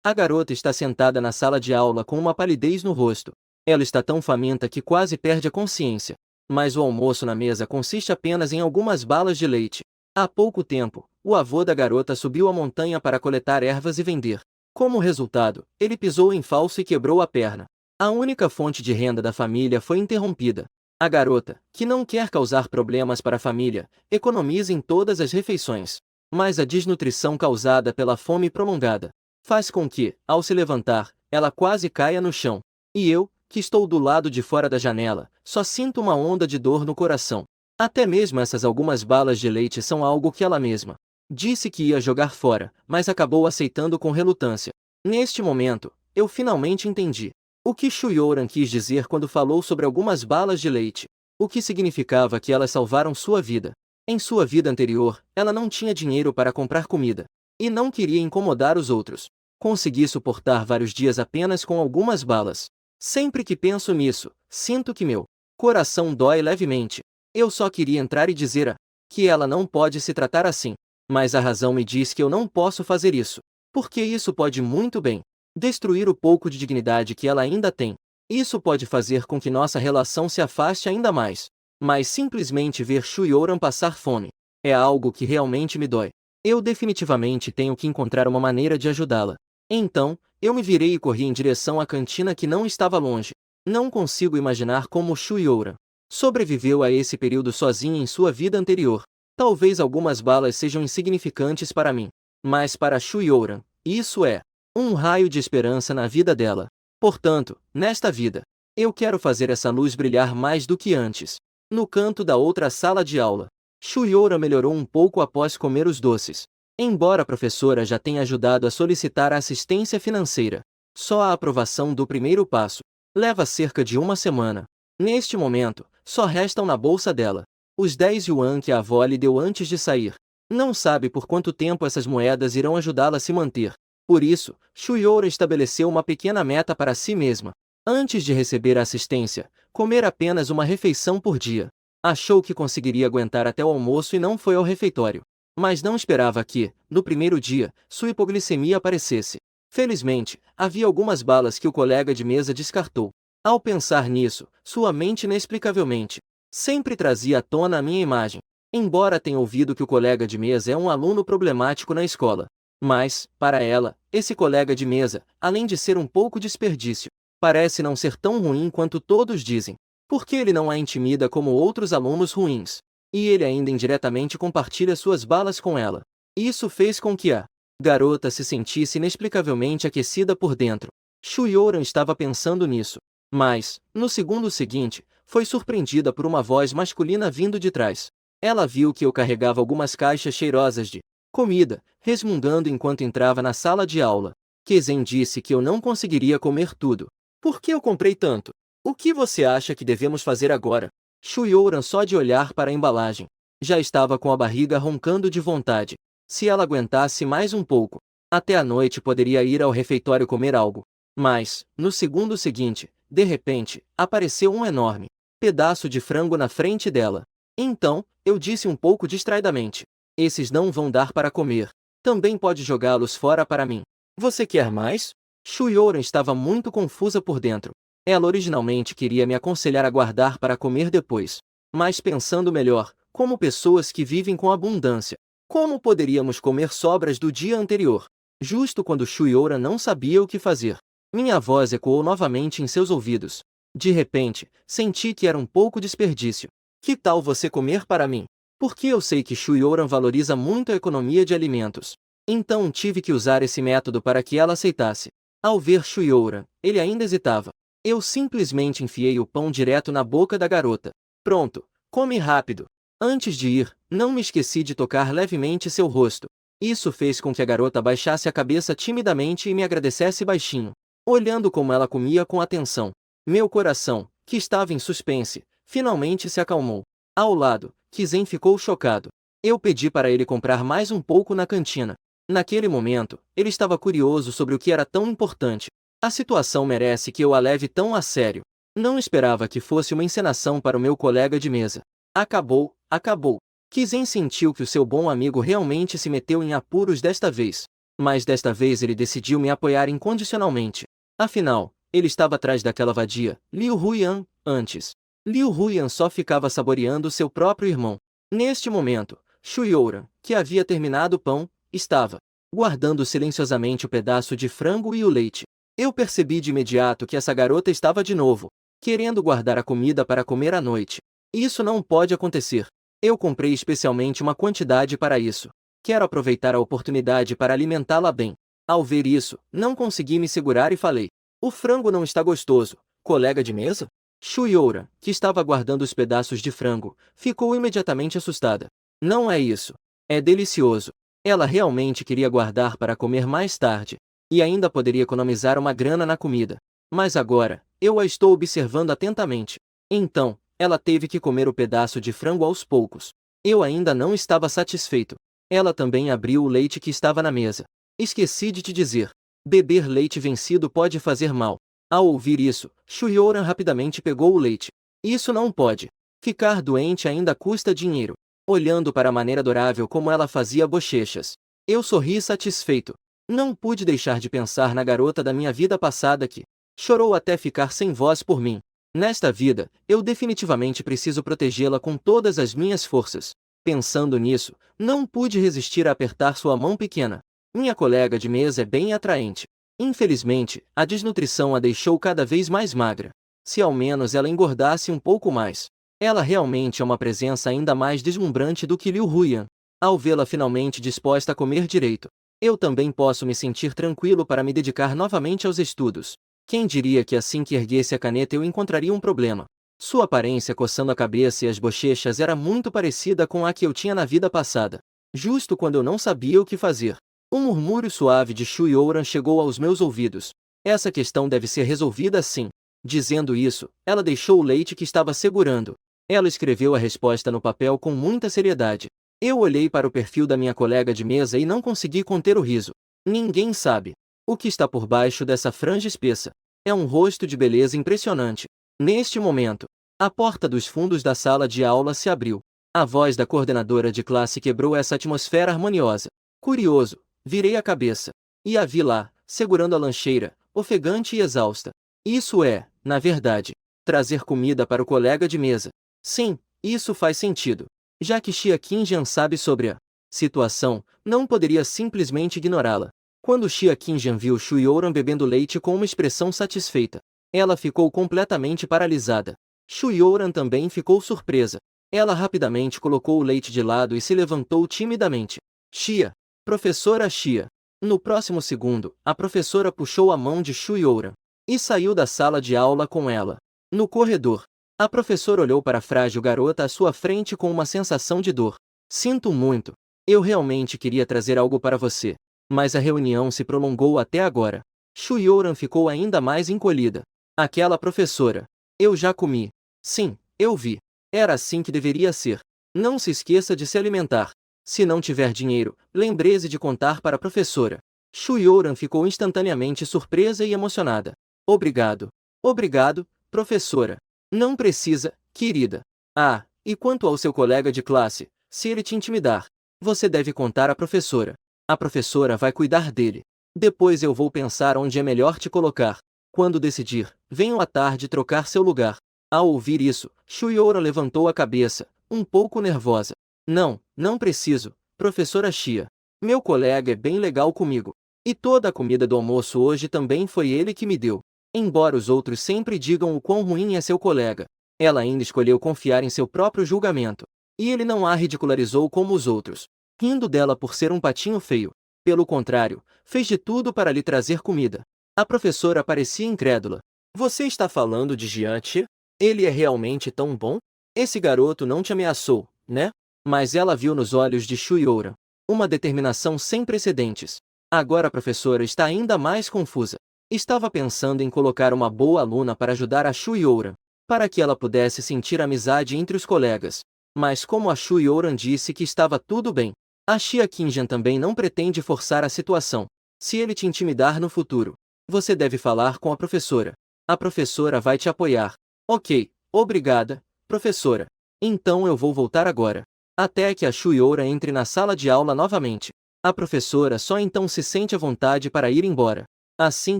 A garota está sentada na sala de aula com uma palidez no rosto. Ela está tão faminta que quase perde a consciência. Mas o almoço na mesa consiste apenas em algumas balas de leite. Há pouco tempo, o avô da garota subiu a montanha para coletar ervas e vender. Como resultado, ele pisou em falso e quebrou a perna. A única fonte de renda da família foi interrompida. A garota, que não quer causar problemas para a família, economiza em todas as refeições. Mas a desnutrição causada pela fome prolongada faz com que, ao se levantar, ela quase caia no chão. E eu, que estou do lado de fora da janela, só sinto uma onda de dor no coração. Até mesmo essas algumas balas de leite são algo que ela mesma disse que ia jogar fora, mas acabou aceitando com relutância. Neste momento, eu finalmente entendi o que Shuyoran quis dizer quando falou sobre algumas balas de leite. O que significava que elas salvaram sua vida. Em sua vida anterior, ela não tinha dinheiro para comprar comida. E não queria incomodar os outros. Consegui suportar vários dias apenas com algumas balas. Sempre que penso nisso, sinto que meu coração dói levemente. Eu só queria entrar e dizer que ela não pode se tratar assim. Mas a razão me diz que eu não posso fazer isso. Porque isso pode muito bem destruir o pouco de dignidade que ela ainda tem. Isso pode fazer com que nossa relação se afaste ainda mais. Mas simplesmente ver Shuyoran passar fome é algo que realmente me dói. Eu definitivamente tenho que encontrar uma maneira de ajudá-la. Então, eu me virei e corri em direção à cantina que não estava longe. Não consigo imaginar como Shuyoran sobreviveu a esse período sozinha em sua vida anterior. Talvez algumas balas sejam insignificantes para mim, mas para Shuyoran, isso é um raio de esperança na vida dela. Portanto, nesta vida, eu quero fazer essa luz brilhar mais do que antes. No canto da outra sala de aula, Shuyoran melhorou um pouco após comer os doces. Embora a professora já tenha ajudado a solicitar a assistência financeira, só a aprovação do primeiro passo leva cerca de uma semana. Neste momento, só restam na bolsa dela os 10 yuan que a avó lhe deu antes de sair. Não sabe por quanto tempo essas moedas irão ajudá-la a se manter. Por isso, Shuyoran estabeleceu uma pequena meta para si mesma. Antes de receber a assistência, comer apenas uma refeição por dia. Achou que conseguiria aguentar até o almoço e não foi ao refeitório. Mas não esperava que, no primeiro dia, sua hipoglicemia aparecesse. Felizmente, havia algumas balas que o colega de mesa descartou. Ao pensar nisso, sua mente inexplicavelmente sempre trazia à tona a minha imagem. Embora tenha ouvido que o colega de mesa é um aluno problemático na escola. Mas, para ela, esse colega de mesa, além de ser um pouco desperdício, parece não ser tão ruim quanto todos dizem. Porque ele não a intimida como outros alunos ruins. E ele ainda indiretamente compartilha suas balas com ela. Isso fez com que a garota se sentisse inexplicavelmente aquecida por dentro. Shuyoran estava pensando nisso. Mas, no segundo seguinte, foi surpreendida por uma voz masculina vindo de trás. Ela viu que eu carregava algumas caixas cheirosas de comida, resmungando enquanto entrava na sala de aula. Kezen disse que eu não conseguiria comer tudo. Por que eu comprei tanto? O que você acha que devemos fazer agora? Shuyoran, só de olhar para a embalagem, já estava com a barriga roncando de vontade. Se ela aguentasse mais um pouco, até a noite poderia ir ao refeitório comer algo. Mas, no segundo seguinte, de repente, apareceu um enorme pedaço de frango na frente dela. Então, eu disse um pouco distraidamente: esses não vão dar para comer. Também pode jogá-los fora para mim. Você quer mais? Shuyoran estava muito confusa por dentro. Ela originalmente queria me aconselhar a guardar para comer depois. Mas pensando melhor, como pessoas que vivem com abundância, como poderíamos comer sobras do dia anterior? Justo quando Shuyoran não sabia o que fazer, minha voz ecoou novamente em seus ouvidos. De repente, senti que era um pouco desperdício. Que tal você comer para mim? Porque eu sei que Shuyoran valoriza muito a economia de alimentos. Então tive que usar esse método para que ela aceitasse. Ao ver Shuyoran, ele ainda hesitava. Eu simplesmente enfiei o pão direto na boca da garota. Pronto, come rápido. Antes de ir, não me esqueci de tocar levemente seu rosto. Isso fez com que a garota baixasse a cabeça timidamente e me agradecesse baixinho, olhando como ela comia com atenção. Meu coração, que estava em suspense, finalmente se acalmou. Ao lado, Kizen ficou chocado. Eu pedi para ele comprar mais um pouco na cantina. Naquele momento, ele estava curioso sobre o que era tão importante. A situação merece que eu a leve tão a sério. Não esperava que fosse uma encenação para o meu colega de mesa. Acabou, acabou. Kizen sentiu que o seu bom amigo realmente se meteu em apuros desta vez. Mas desta vez ele decidiu me apoiar incondicionalmente. Afinal, ele estava atrás daquela vadia, Liu Huiyan, antes. Liu Huiyan só ficava saboreando seu próprio irmão. Neste momento, Shu Youran, que havia terminado o pão, estava guardando silenciosamente o pedaço de frango e o leite. Eu percebi de imediato que essa garota estava de novo querendo guardar a comida para comer à noite. Isso não pode acontecer. Eu comprei especialmente uma quantidade para isso. Quero aproveitar a oportunidade para alimentá-la bem. Ao ver isso, não consegui me segurar e falei: o frango não está gostoso, colega de mesa? Shu Youran, que estava guardando os pedaços de frango, ficou imediatamente assustada. Não é isso. É delicioso. Ela realmente queria guardar para comer mais tarde. E ainda poderia economizar uma grana na comida. Mas agora, eu a estou observando atentamente. Então, ela teve que comer o pedaço de frango aos poucos. Eu ainda não estava satisfeito. Ela também abriu o leite que estava na mesa. Esqueci de te dizer. Beber leite vencido pode fazer mal. Ao ouvir isso, Shu Youran rapidamente pegou o leite. Isso não pode. Ficar doente ainda custa dinheiro. Olhando para a maneira adorável como ela fazia bochechas, eu sorri satisfeito. Não pude deixar de pensar na garota da minha vida passada que chorou até ficar sem voz por mim. Nesta vida, eu definitivamente preciso protegê-la com todas as minhas forças. Pensando nisso, não pude resistir a apertar sua mão pequena. Minha colega de mesa é bem atraente. Infelizmente, a desnutrição a deixou cada vez mais magra. Se ao menos ela engordasse um pouco mais. Ela realmente é uma presença ainda mais deslumbrante do que Liu Huiyan. Ao vê-la finalmente disposta a comer direito, eu também posso me sentir tranquilo para me dedicar novamente aos estudos. Quem diria que assim que erguesse a caneta eu encontraria um problema? Sua aparência coçando a cabeça e as bochechas era muito parecida com a que eu tinha na vida passada. Justo quando eu não sabia o que fazer, um murmúrio suave de Shu Youran chegou aos meus ouvidos. Essa questão deve ser resolvida assim. Dizendo isso, ela deixou o leite que estava segurando. Ela escreveu a resposta no papel com muita seriedade. Eu olhei para o perfil da minha colega de mesa e não consegui conter o riso. Ninguém sabe o que está por baixo dessa franja espessa. É um rosto de beleza impressionante. Neste momento, a porta dos fundos da sala de aula se abriu. A voz da coordenadora de classe quebrou essa atmosfera harmoniosa. Curioso, virei a cabeça. E a vi lá, segurando a lancheira, ofegante e exausta. Isso é, na verdade, trazer comida para o colega de mesa. Sim, isso faz sentido. Já que Xia Qingjian sabe sobre a situação, não poderia simplesmente ignorá-la. Quando Xia Qingjian viu Shu Youran bebendo leite com uma expressão satisfeita, ela ficou completamente paralisada. Shu Youran também ficou surpresa. Ela rapidamente colocou o leite de lado e se levantou timidamente. Xia, professora Xia. No próximo segundo, a professora puxou a mão de Shu Youran e saiu da sala de aula com ela. No corredor, a professora olhou para a frágil garota à sua frente com uma sensação de dor. Sinto muito. Eu realmente queria trazer algo para você. Mas a reunião se prolongou até agora. Shu Youran ficou ainda mais encolhida. Aquela professora. Eu já comi. Sim, eu vi. Era assim que deveria ser. Não se esqueça de se alimentar. Se não tiver dinheiro, lembre-se de contar para a professora. Shu Youran ficou instantaneamente surpresa e emocionada. Obrigado. Obrigado, professora. Não precisa, querida. Ah, e quanto ao seu colega de classe, se ele te intimidar, você deve contar à professora. A professora vai cuidar dele. Depois eu vou pensar onde é melhor te colocar. Quando decidir, venho à tarde trocar seu lugar. Ao ouvir isso, Shu Youran levantou a cabeça, um pouco nervosa. Não, não preciso, professora Xia. Meu colega é bem legal comigo. E toda a comida do almoço hoje também foi ele que me deu. Embora os outros sempre digam o quão ruim é seu colega, ela ainda escolheu confiar em seu próprio julgamento. E ele não a ridicularizou como os outros, rindo dela por ser um patinho feio. Pelo contrário, fez de tudo para lhe trazer comida. A professora parecia incrédula. Você está falando de Jian Qi? Ele é realmente tão bom? Esse garoto não te ameaçou, né? Mas ela viu nos olhos de Shu Youran uma determinação sem precedentes. Agora a professora está ainda mais confusa. Estava pensando em colocar uma boa aluna para ajudar a Shu Youran, para que ela pudesse sentir amizade entre os colegas. Mas como a Shu Youran disse que estava tudo bem, a Xia Qingjian também não pretende forçar a situação. Se ele te intimidar no futuro, você deve falar com a professora. A professora vai te apoiar. Ok, obrigada, professora. Então eu vou voltar agora. Até que a Shu Youran entre na sala de aula novamente. A professora só então se sente à vontade para ir embora. Assim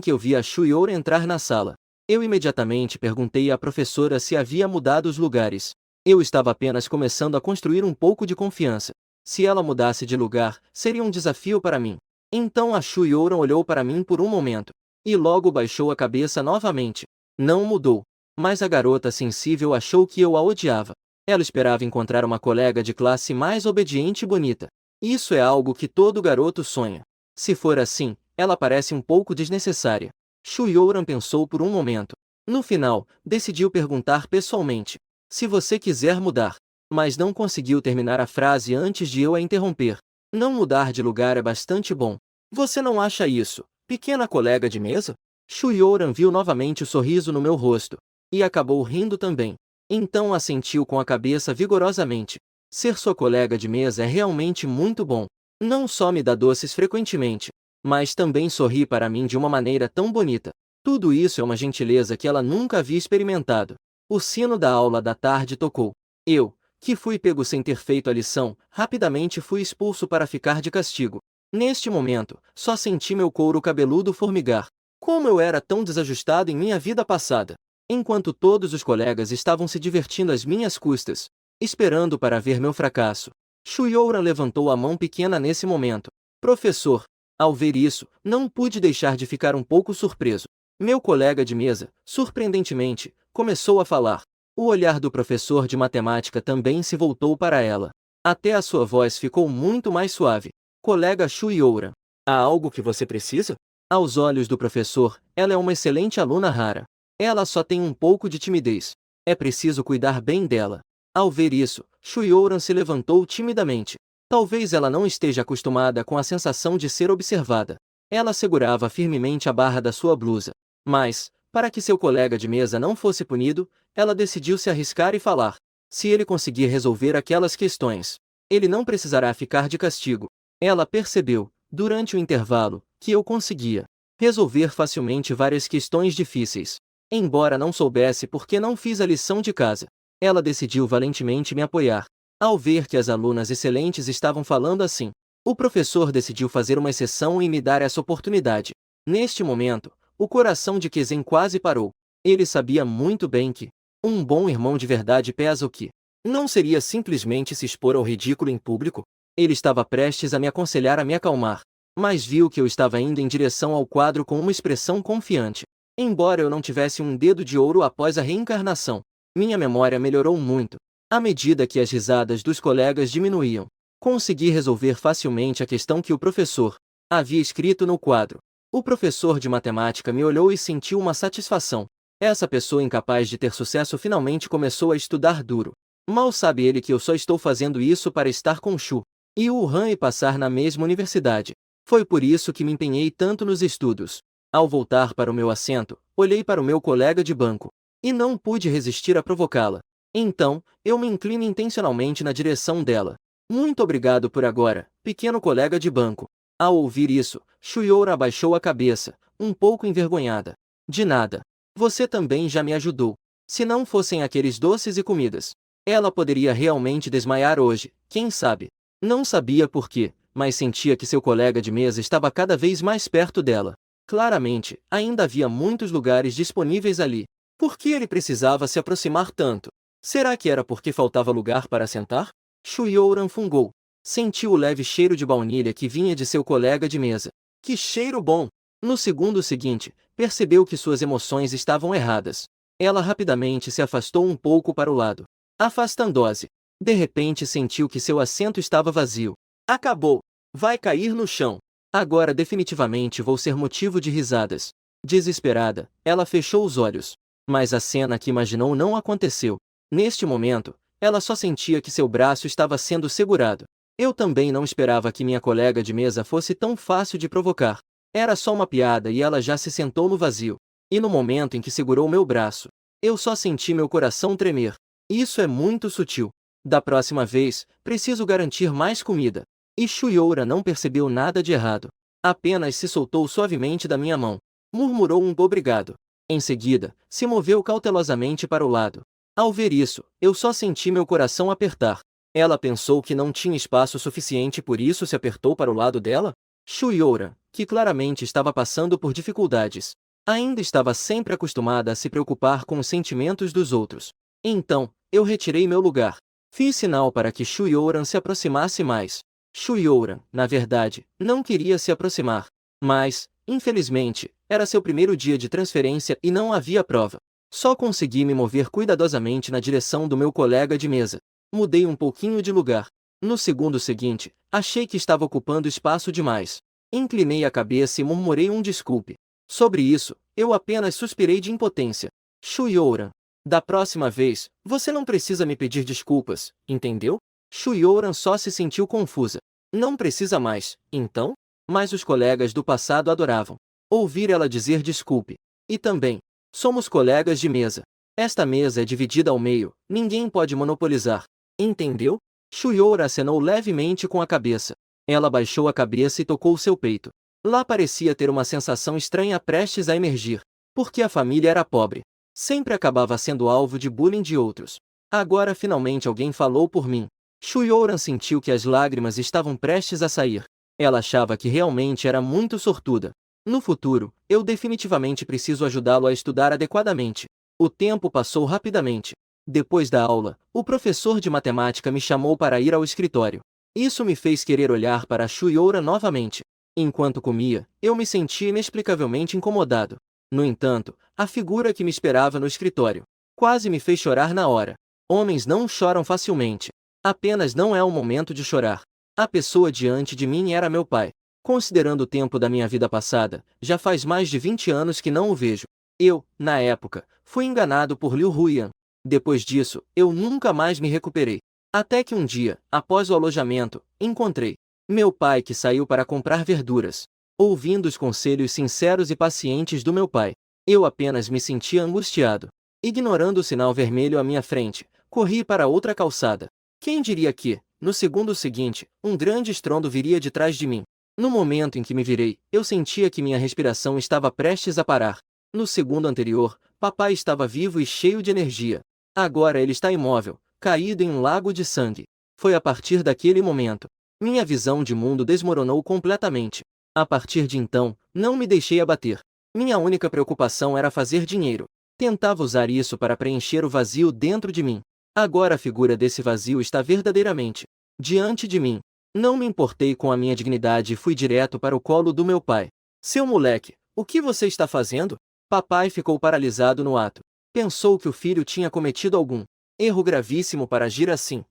que eu vi a Shuyoura entrar na sala, eu imediatamente perguntei à professora se havia mudado os lugares. Eu estava apenas começando a construir um pouco de confiança. Se ela mudasse de lugar, seria um desafio para mim. Então a Shuyoura olhou para mim por um momento, e logo baixou a cabeça novamente. Não mudou. Mas a garota sensível achou que eu a odiava. Ela esperava encontrar uma colega de classe mais obediente e bonita. Isso é algo que todo garoto sonha. Se for assim, ela parece um pouco desnecessária. Shuyoran pensou por um momento. No final, decidiu perguntar pessoalmente: se você quiser mudar. Mas não conseguiu terminar a frase antes de eu a interromper. Não mudar de lugar é bastante bom. Você não acha isso, pequena colega de mesa? Shuyoran viu novamente o sorriso no meu rosto. E acabou rindo também. Então assentiu com a cabeça vigorosamente. Ser sua colega de mesa é realmente muito bom. Não só me dá doces frequentemente, mas também sorri para mim de uma maneira tão bonita. Tudo isso é uma gentileza que ela nunca havia experimentado. O sino da aula da tarde tocou. Eu, que fui pego sem ter feito a lição, rapidamente fui expulso para ficar de castigo. Neste momento, só senti meu couro cabeludo formigar. Como eu era tão desajustado em minha vida passada! Enquanto todos os colegas estavam se divertindo às minhas custas, esperando para ver meu fracasso, Shuyoura levantou a mão pequena nesse momento. Professor, ao ver isso, não pude deixar de ficar um pouco surpreso. Meu colega de mesa, surpreendentemente, começou a falar. O olhar do professor de matemática também se voltou para ela. Até a sua voz ficou muito mais suave. Colega Shuyoura, há algo que você precisa? Aos olhos do professor, ela é uma excelente aluna rara. Ela só tem um pouco de timidez. É preciso cuidar bem dela. Ao ver isso, Shuyoran se levantou timidamente. Talvez ela não esteja acostumada com a sensação de ser observada. Ela segurava firmemente a barra da sua blusa. Mas, para que seu colega de mesa não fosse punido, ela decidiu se arriscar e falar. Se ele conseguir resolver aquelas questões, ele não precisará ficar de castigo. Ela percebeu, durante o intervalo, que eu conseguia resolver facilmente várias questões difíceis. Embora não soubesse por que não fiz a lição de casa, ela decidiu valentemente me apoiar. Ao ver que as alunas excelentes estavam falando assim, o professor decidiu fazer uma exceção e me dar essa oportunidade. Neste momento, o coração de Kezen quase parou. Ele sabia muito bem que um bom irmão de verdade pesa o que não seria simplesmente se expor ao ridículo em público. Ele estava prestes a me aconselhar a me acalmar, mas viu que eu estava indo em direção ao quadro com uma expressão confiante. Embora eu não tivesse um dedo de ouro após a reencarnação, minha memória melhorou muito. À medida que as risadas dos colegas diminuíam, consegui resolver facilmente a questão que o professor havia escrito no quadro. O professor de matemática me olhou e sentiu uma satisfação. Essa pessoa incapaz de ter sucesso finalmente começou a estudar duro. Mal sabe ele que eu só estou fazendo isso para estar com Shu e o Han e passar na mesma universidade. Foi por isso que me empenhei tanto nos estudos. Ao voltar para o meu assento, olhei para o meu colega de banco, e não pude resistir a provocá-la. Então, eu me inclino intencionalmente na direção dela. Muito obrigado por agora, pequeno colega de banco. Ao ouvir isso, Shuyoura abaixou a cabeça, um pouco envergonhada. De nada. Você também já me ajudou. Se não fossem aqueles doces e comidas, ela poderia realmente desmaiar hoje, quem sabe? Não sabia por quê, mas sentia que seu colega de mesa estava cada vez mais perto dela. Claramente, ainda havia muitos lugares disponíveis ali. Por que ele precisava se aproximar tanto? Será que era porque faltava lugar para sentar? Shuyoran fungou. Sentiu o leve cheiro de baunilha que vinha de seu colega de mesa. Que cheiro bom! No segundo seguinte, percebeu que suas emoções estavam erradas. Ela rapidamente se afastou um pouco para o lado, afastando-se. De repente sentiu que seu assento estava vazio. Acabou! Vai cair no chão. Agora definitivamente vou ser motivo de risadas. Desesperada, ela fechou os olhos. Mas a cena que imaginou não aconteceu. Neste momento, ela só sentia que seu braço estava sendo segurado. Eu também não esperava que minha colega de mesa fosse tão fácil de provocar. Era só uma piada e ela já se sentou no vazio. E no momento em que segurou meu braço, eu só senti meu coração tremer. Isso é muito sutil. Da próxima vez, preciso garantir mais comida. E Shuyoura não percebeu nada de errado. Apenas se soltou suavemente da minha mão. Murmurou um obrigado. Em seguida, se moveu cautelosamente para o lado. Ao ver isso, eu só senti meu coração apertar. Ela pensou que não tinha espaço suficiente e por isso se apertou para o lado dela? Shuyoura, que claramente estava passando por dificuldades, ainda estava sempre acostumada a se preocupar com os sentimentos dos outros. Então, eu retirei meu lugar. Fiz sinal para que Shuyoura se aproximasse mais. Shuyoura, na verdade, não queria se aproximar. Mas, infelizmente, era seu primeiro dia de transferência e não havia prova. Só consegui me mover cuidadosamente na direção do meu colega de mesa. Mudei um pouquinho de lugar. No segundo seguinte, achei que estava ocupando espaço demais. Inclinei a cabeça e murmurei um desculpe. Sobre isso, eu apenas suspirei de impotência. Shuyoura, da próxima vez, você não precisa me pedir desculpas, entendeu? Shuyoura só se sentiu confusa. Não precisa mais, então? Mas os colegas do passado adoravam ouvir ela dizer desculpe. E também, somos colegas de mesa. Esta mesa é dividida ao meio, ninguém pode monopolizar. Entendeu? Shuyoura acenou levemente com a cabeça. Ela baixou a cabeça e tocou seu peito. Lá parecia ter uma sensação estranha prestes a emergir. Porque a família era pobre. Sempre acabava sendo alvo de bullying de outros. Agora finalmente alguém falou por mim. Shuyoura sentiu que as lágrimas estavam prestes a sair. Ela achava que realmente era muito sortuda. No futuro, eu definitivamente preciso ajudá-lo a estudar adequadamente. O tempo passou rapidamente. Depois da aula, o professor de matemática me chamou para ir ao escritório. Isso me fez querer olhar para Shuyoura novamente. Enquanto comia, eu me sentia inexplicavelmente incomodado. No entanto, a figura que me esperava no escritório quase me fez chorar na hora. Homens não choram facilmente. Apenas não é o momento de chorar. A pessoa diante de mim era meu pai. Considerando o tempo da minha vida passada, já faz mais de 20 anos que não o vejo. Eu, na época, fui enganado por Liu Huiyan. Depois disso, eu nunca mais me recuperei. Até que um dia, após o alojamento, encontrei meu pai que saiu para comprar verduras. Ouvindo os conselhos sinceros e pacientes do meu pai, eu apenas me sentia angustiado. Ignorando o sinal vermelho à minha frente, corri para outra calçada. Quem diria que, no segundo seguinte, um grande estrondo viria de trás de mim? No momento em que me virei, eu sentia que minha respiração estava prestes a parar. No segundo anterior, papai estava vivo e cheio de energia. Agora ele está imóvel, caído em um lago de sangue. Foi a partir daquele momento. Minha visão de mundo desmoronou completamente. A partir de então, não me deixei abater. Minha única preocupação era fazer dinheiro. Tentava usar isso para preencher o vazio dentro de mim. Agora a figura desse vazio está verdadeiramente diante de mim. Não me importei com a minha dignidade e fui direto para o colo do meu pai. Seu moleque, o que você está fazendo? Papai ficou paralisado no ato. Pensou que o filho tinha cometido algum erro gravíssimo para agir assim.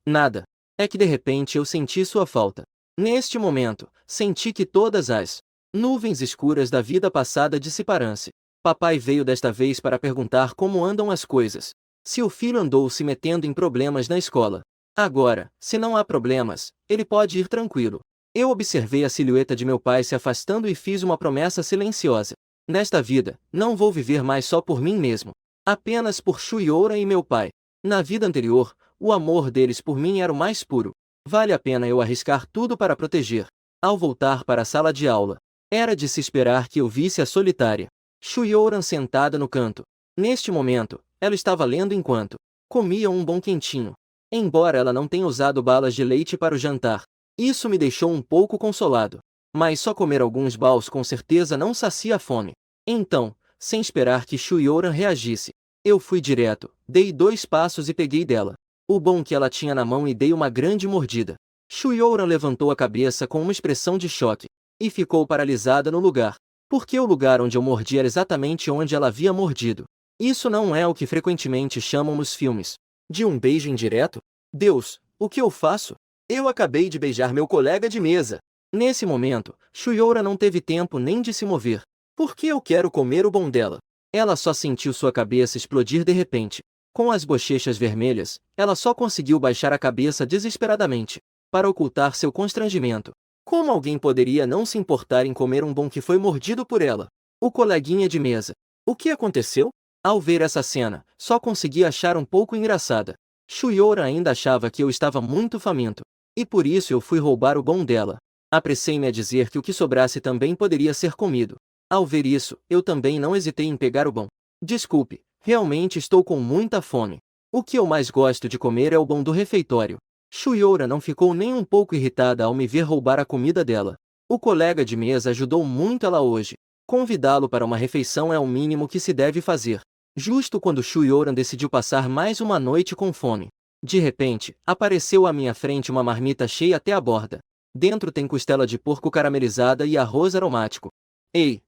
Nada. É que de repente eu senti sua falta. Neste momento, senti que todas as nuvens escuras da vida passada dissiparam-se. Papai veio desta vez para perguntar como andam as coisas. Se o filho andou se metendo em problemas na escola. Agora, se não há problemas, ele pode ir tranquilo. Eu observei a silhueta de meu pai se afastando e fiz uma promessa silenciosa. Nesta vida, não vou viver mais só por mim mesmo. Apenas por Shuyoura e meu pai. Na vida anterior, o amor deles por mim era o mais puro. Vale a pena eu arriscar tudo para proteger. Ao voltar para a sala de aula, era de se esperar que eu visse a solitária Shuyoura sentada no canto. Neste momento, ela estava lendo enquanto comia um bom quentinho. Embora ela não tenha usado balas de leite para o jantar, isso me deixou um pouco consolado. Mas só comer alguns baus com certeza não sacia a fome. Então, sem esperar que Shuyoura reagisse, eu fui direto, dei 2 passos e peguei dela o bom que ela tinha na mão e dei uma grande mordida. Shuyoura levantou a cabeça com uma expressão de choque e ficou paralisada no lugar. Porque o lugar onde eu mordi era exatamente onde ela havia mordido. Isso não é o que frequentemente chamam nos filmes de um beijo indireto? Deus, o que eu faço? Eu acabei de beijar meu colega de mesa. Nesse momento, Shuyoura não teve tempo nem de se mover. Porque eu quero comer o bom dela. Ela só sentiu sua cabeça explodir de repente. Com as bochechas vermelhas, ela só conseguiu baixar a cabeça desesperadamente para ocultar seu constrangimento. Como alguém poderia não se importar em comer um bom que foi mordido por ela? O coleguinha de mesa. O que aconteceu? Ao ver essa cena, só consegui achar um pouco engraçada. Shuyoura ainda achava que eu estava muito faminto. E por isso eu fui roubar o bom dela. Apressei-me a dizer que o que sobrasse também poderia ser comido. Ao ver isso, eu também não hesitei em pegar o bom. Desculpe, realmente estou com muita fome. O que eu mais gosto de comer é o bom do refeitório. Shuiora não ficou nem um pouco irritada ao me ver roubar a comida dela. O colega de mesa ajudou muito ela hoje. Convidá-lo para uma refeição é o mínimo que se deve fazer. Justo quando Shuiora decidiu passar mais uma noite com fome. De repente, apareceu à minha frente uma marmita cheia até a borda. Dentro tem costela de porco caramelizada e arroz aromático. Ei!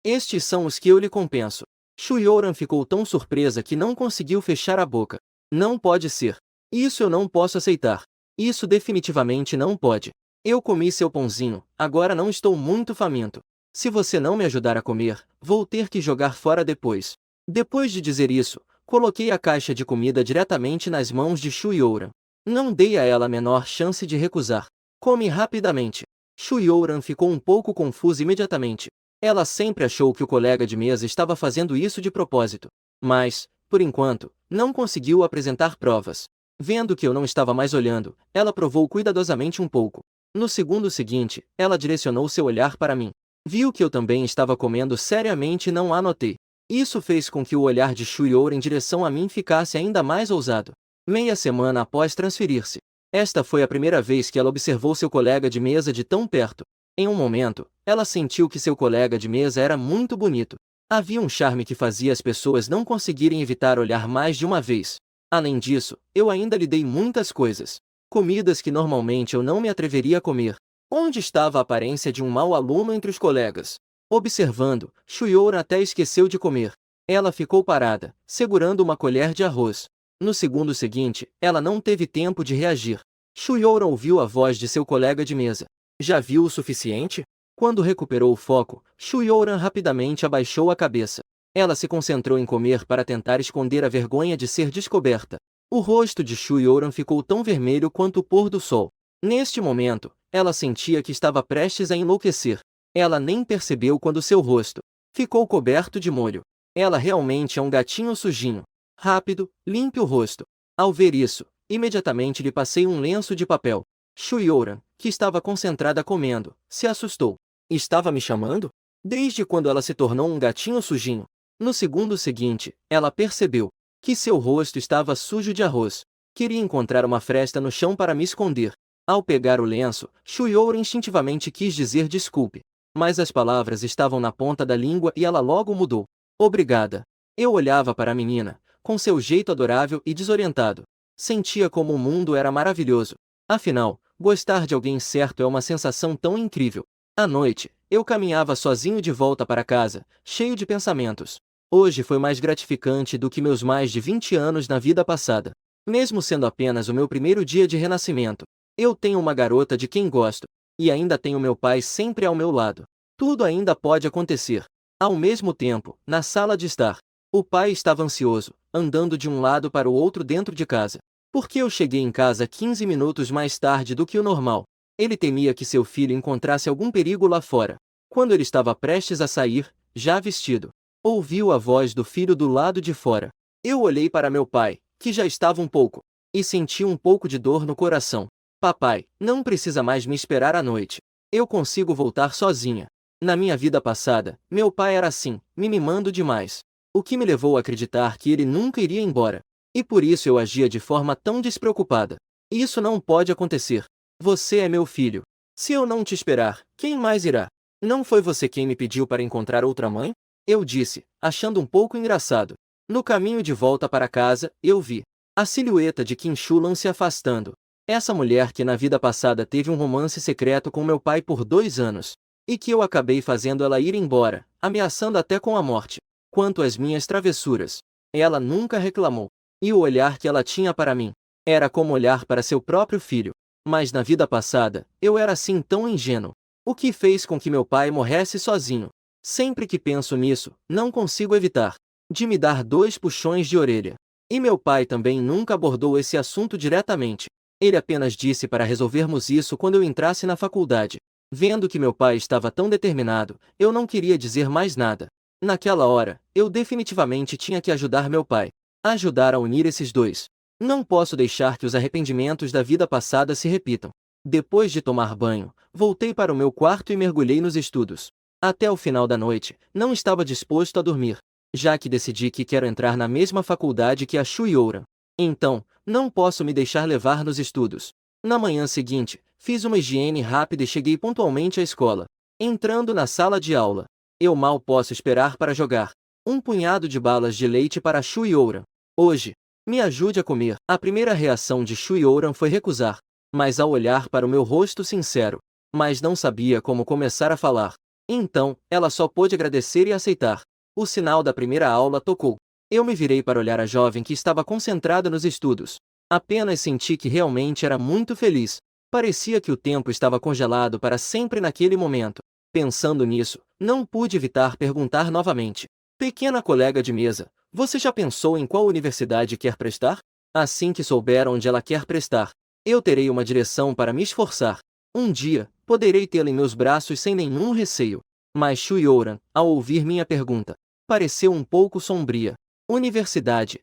Estes são os que eu lhe compenso. Shuyoran ficou tão surpresa que não conseguiu fechar a boca. Não pode ser. Isso eu não posso aceitar. Isso definitivamente não pode. Eu comi seu pãozinho, agora não estou muito faminto. Se você não me ajudar a comer, vou ter que jogar fora depois. Depois de dizer isso, coloquei a caixa de comida diretamente nas mãos de Shuyoran. Não dei a ela a menor chance de recusar. Come rapidamente. Shuyoran ficou um pouco confusa imediatamente. Ela sempre achou que o colega de mesa estava fazendo isso de propósito. Mas, por enquanto, não conseguiu apresentar provas. Vendo que eu não estava mais olhando, ela provou cuidadosamente um pouco. No segundo seguinte, ela direcionou seu olhar para mim. Viu que eu também estava comendo seriamente e não a notei. Isso fez com que o olhar de Shuyoran em direção a mim ficasse ainda mais ousado. Meia semana após transferir-se, esta foi a primeira vez que ela observou seu colega de mesa de tão perto. Em um momento, ela sentiu que seu colega de mesa era muito bonito. Havia um charme que fazia as pessoas não conseguirem evitar olhar mais de uma vez. Além disso, eu ainda lhe dei muitas coisas. Comidas que normalmente eu não me atreveria a comer. Onde estava a aparência de um mau aluno entre os colegas? Observando, Shuyoran até esqueceu de comer. Ela ficou parada, segurando uma colher de arroz. No segundo seguinte, ela não teve tempo de reagir. Shuyoran ouviu a voz de seu colega de mesa. Já viu o suficiente? Quando recuperou o foco, Shuyoran rapidamente abaixou a cabeça. Ela se concentrou em comer para tentar esconder a vergonha de ser descoberta. O rosto de Shuyoran ficou tão vermelho quanto o pôr do sol. Neste momento, ela sentia que estava prestes a enlouquecer. Ela nem percebeu quando seu rosto ficou coberto de molho. Ela realmente é um gatinho sujinho. Rápido, limpe o rosto. Ao ver isso, imediatamente lhe passei um lenço de papel. Shuyoran, que estava concentrada comendo, se assustou. Estava me chamando? Desde quando ela se tornou um gatinho sujinho? No segundo seguinte, ela percebeu que seu rosto estava sujo de arroz. Queria encontrar uma fresta no chão para me esconder. Ao pegar o lenço, Shuyoran instintivamente quis dizer desculpe. Mas as palavras estavam na ponta da língua e ela logo mudou. Obrigada. Eu olhava para a menina, com seu jeito adorável e desorientado. Sentia como o mundo era maravilhoso. Afinal, gostar de alguém certo é uma sensação tão incrível. À noite, eu caminhava sozinho de volta para casa, cheio de pensamentos. Hoje foi mais gratificante do que meus mais de 20 anos na vida passada. Mesmo sendo apenas o meu primeiro dia de renascimento, eu tenho uma garota de quem gosto, e ainda tenho meu pai sempre ao meu lado. Tudo ainda pode acontecer. Ao mesmo tempo, na sala de estar, o pai estava ansioso, andando de um lado para o outro dentro de casa. Porque eu cheguei em casa 15 minutos mais tarde do que o normal. Ele temia que seu filho encontrasse algum perigo lá fora. Quando ele estava prestes a sair, já vestido, ouviu a voz do filho do lado de fora. Eu olhei para meu pai, que já estava um pouco, e senti um pouco de dor no coração. Papai, não precisa mais me esperar à noite. Eu consigo voltar sozinha. Na minha vida passada, meu pai era assim, me mimando demais. O que me levou a acreditar que ele nunca iria embora. E por isso eu agia de forma tão despreocupada. Isso não pode acontecer. Você é meu filho. Se eu não te esperar, quem mais irá? Não foi você quem me pediu para encontrar outra mãe? Eu disse, achando um pouco engraçado. No caminho de volta para casa, eu vi a silhueta de Kim Shulan se afastando. Essa mulher que na vida passada teve um romance secreto com meu pai por 2 anos. E que eu acabei fazendo ela ir embora, ameaçando até com a morte. Quanto às minhas travessuras, ela nunca reclamou. E o olhar que ela tinha para mim era como olhar para seu próprio filho. Mas na vida passada, eu era assim tão ingênuo. O que fez com que meu pai morresse sozinho? Sempre que penso nisso, não consigo evitar de me dar 2 puxões de orelha. E meu pai também nunca abordou esse assunto diretamente. Ele apenas disse para resolvermos isso quando eu entrasse na faculdade. Vendo que meu pai estava tão determinado, eu não queria dizer mais nada. Naquela hora, eu definitivamente tinha que ajudar meu pai. Ajudar a unir esses dois. Não posso deixar que os arrependimentos da vida passada se repitam. Depois de tomar banho, voltei para o meu quarto e mergulhei nos estudos. Até o final da noite, não estava disposto a dormir, já que decidi que quero entrar na mesma faculdade que a Shuyoran. Então, não posso me deixar levar nos estudos. Na manhã seguinte, fiz uma higiene rápida e cheguei pontualmente à escola. Entrando na sala de aula, eu mal posso esperar para jogar um punhado de balas de leite para Shui Ouran. Hoje, me ajude a comer. A primeira reação de Shui Ouran foi recusar, mas ao olhar para o meu rosto sincero, mas não sabia como começar a falar. Então, ela só pôde agradecer e aceitar. O sinal da primeira aula tocou. Eu me virei para olhar a jovem que estava concentrada nos estudos. Apenas senti que realmente era muito feliz. Parecia que o tempo estava congelado para sempre naquele momento. Pensando nisso, não pude evitar perguntar novamente. Pequena colega de mesa, você já pensou em qual universidade quer prestar? Assim que souber onde ela quer prestar, eu terei uma direção para me esforçar. Um dia, poderei tê-la em meus braços sem nenhum receio. Mas Shui Ouran, ao ouvir minha pergunta, pareceu um pouco sombria. Universidade,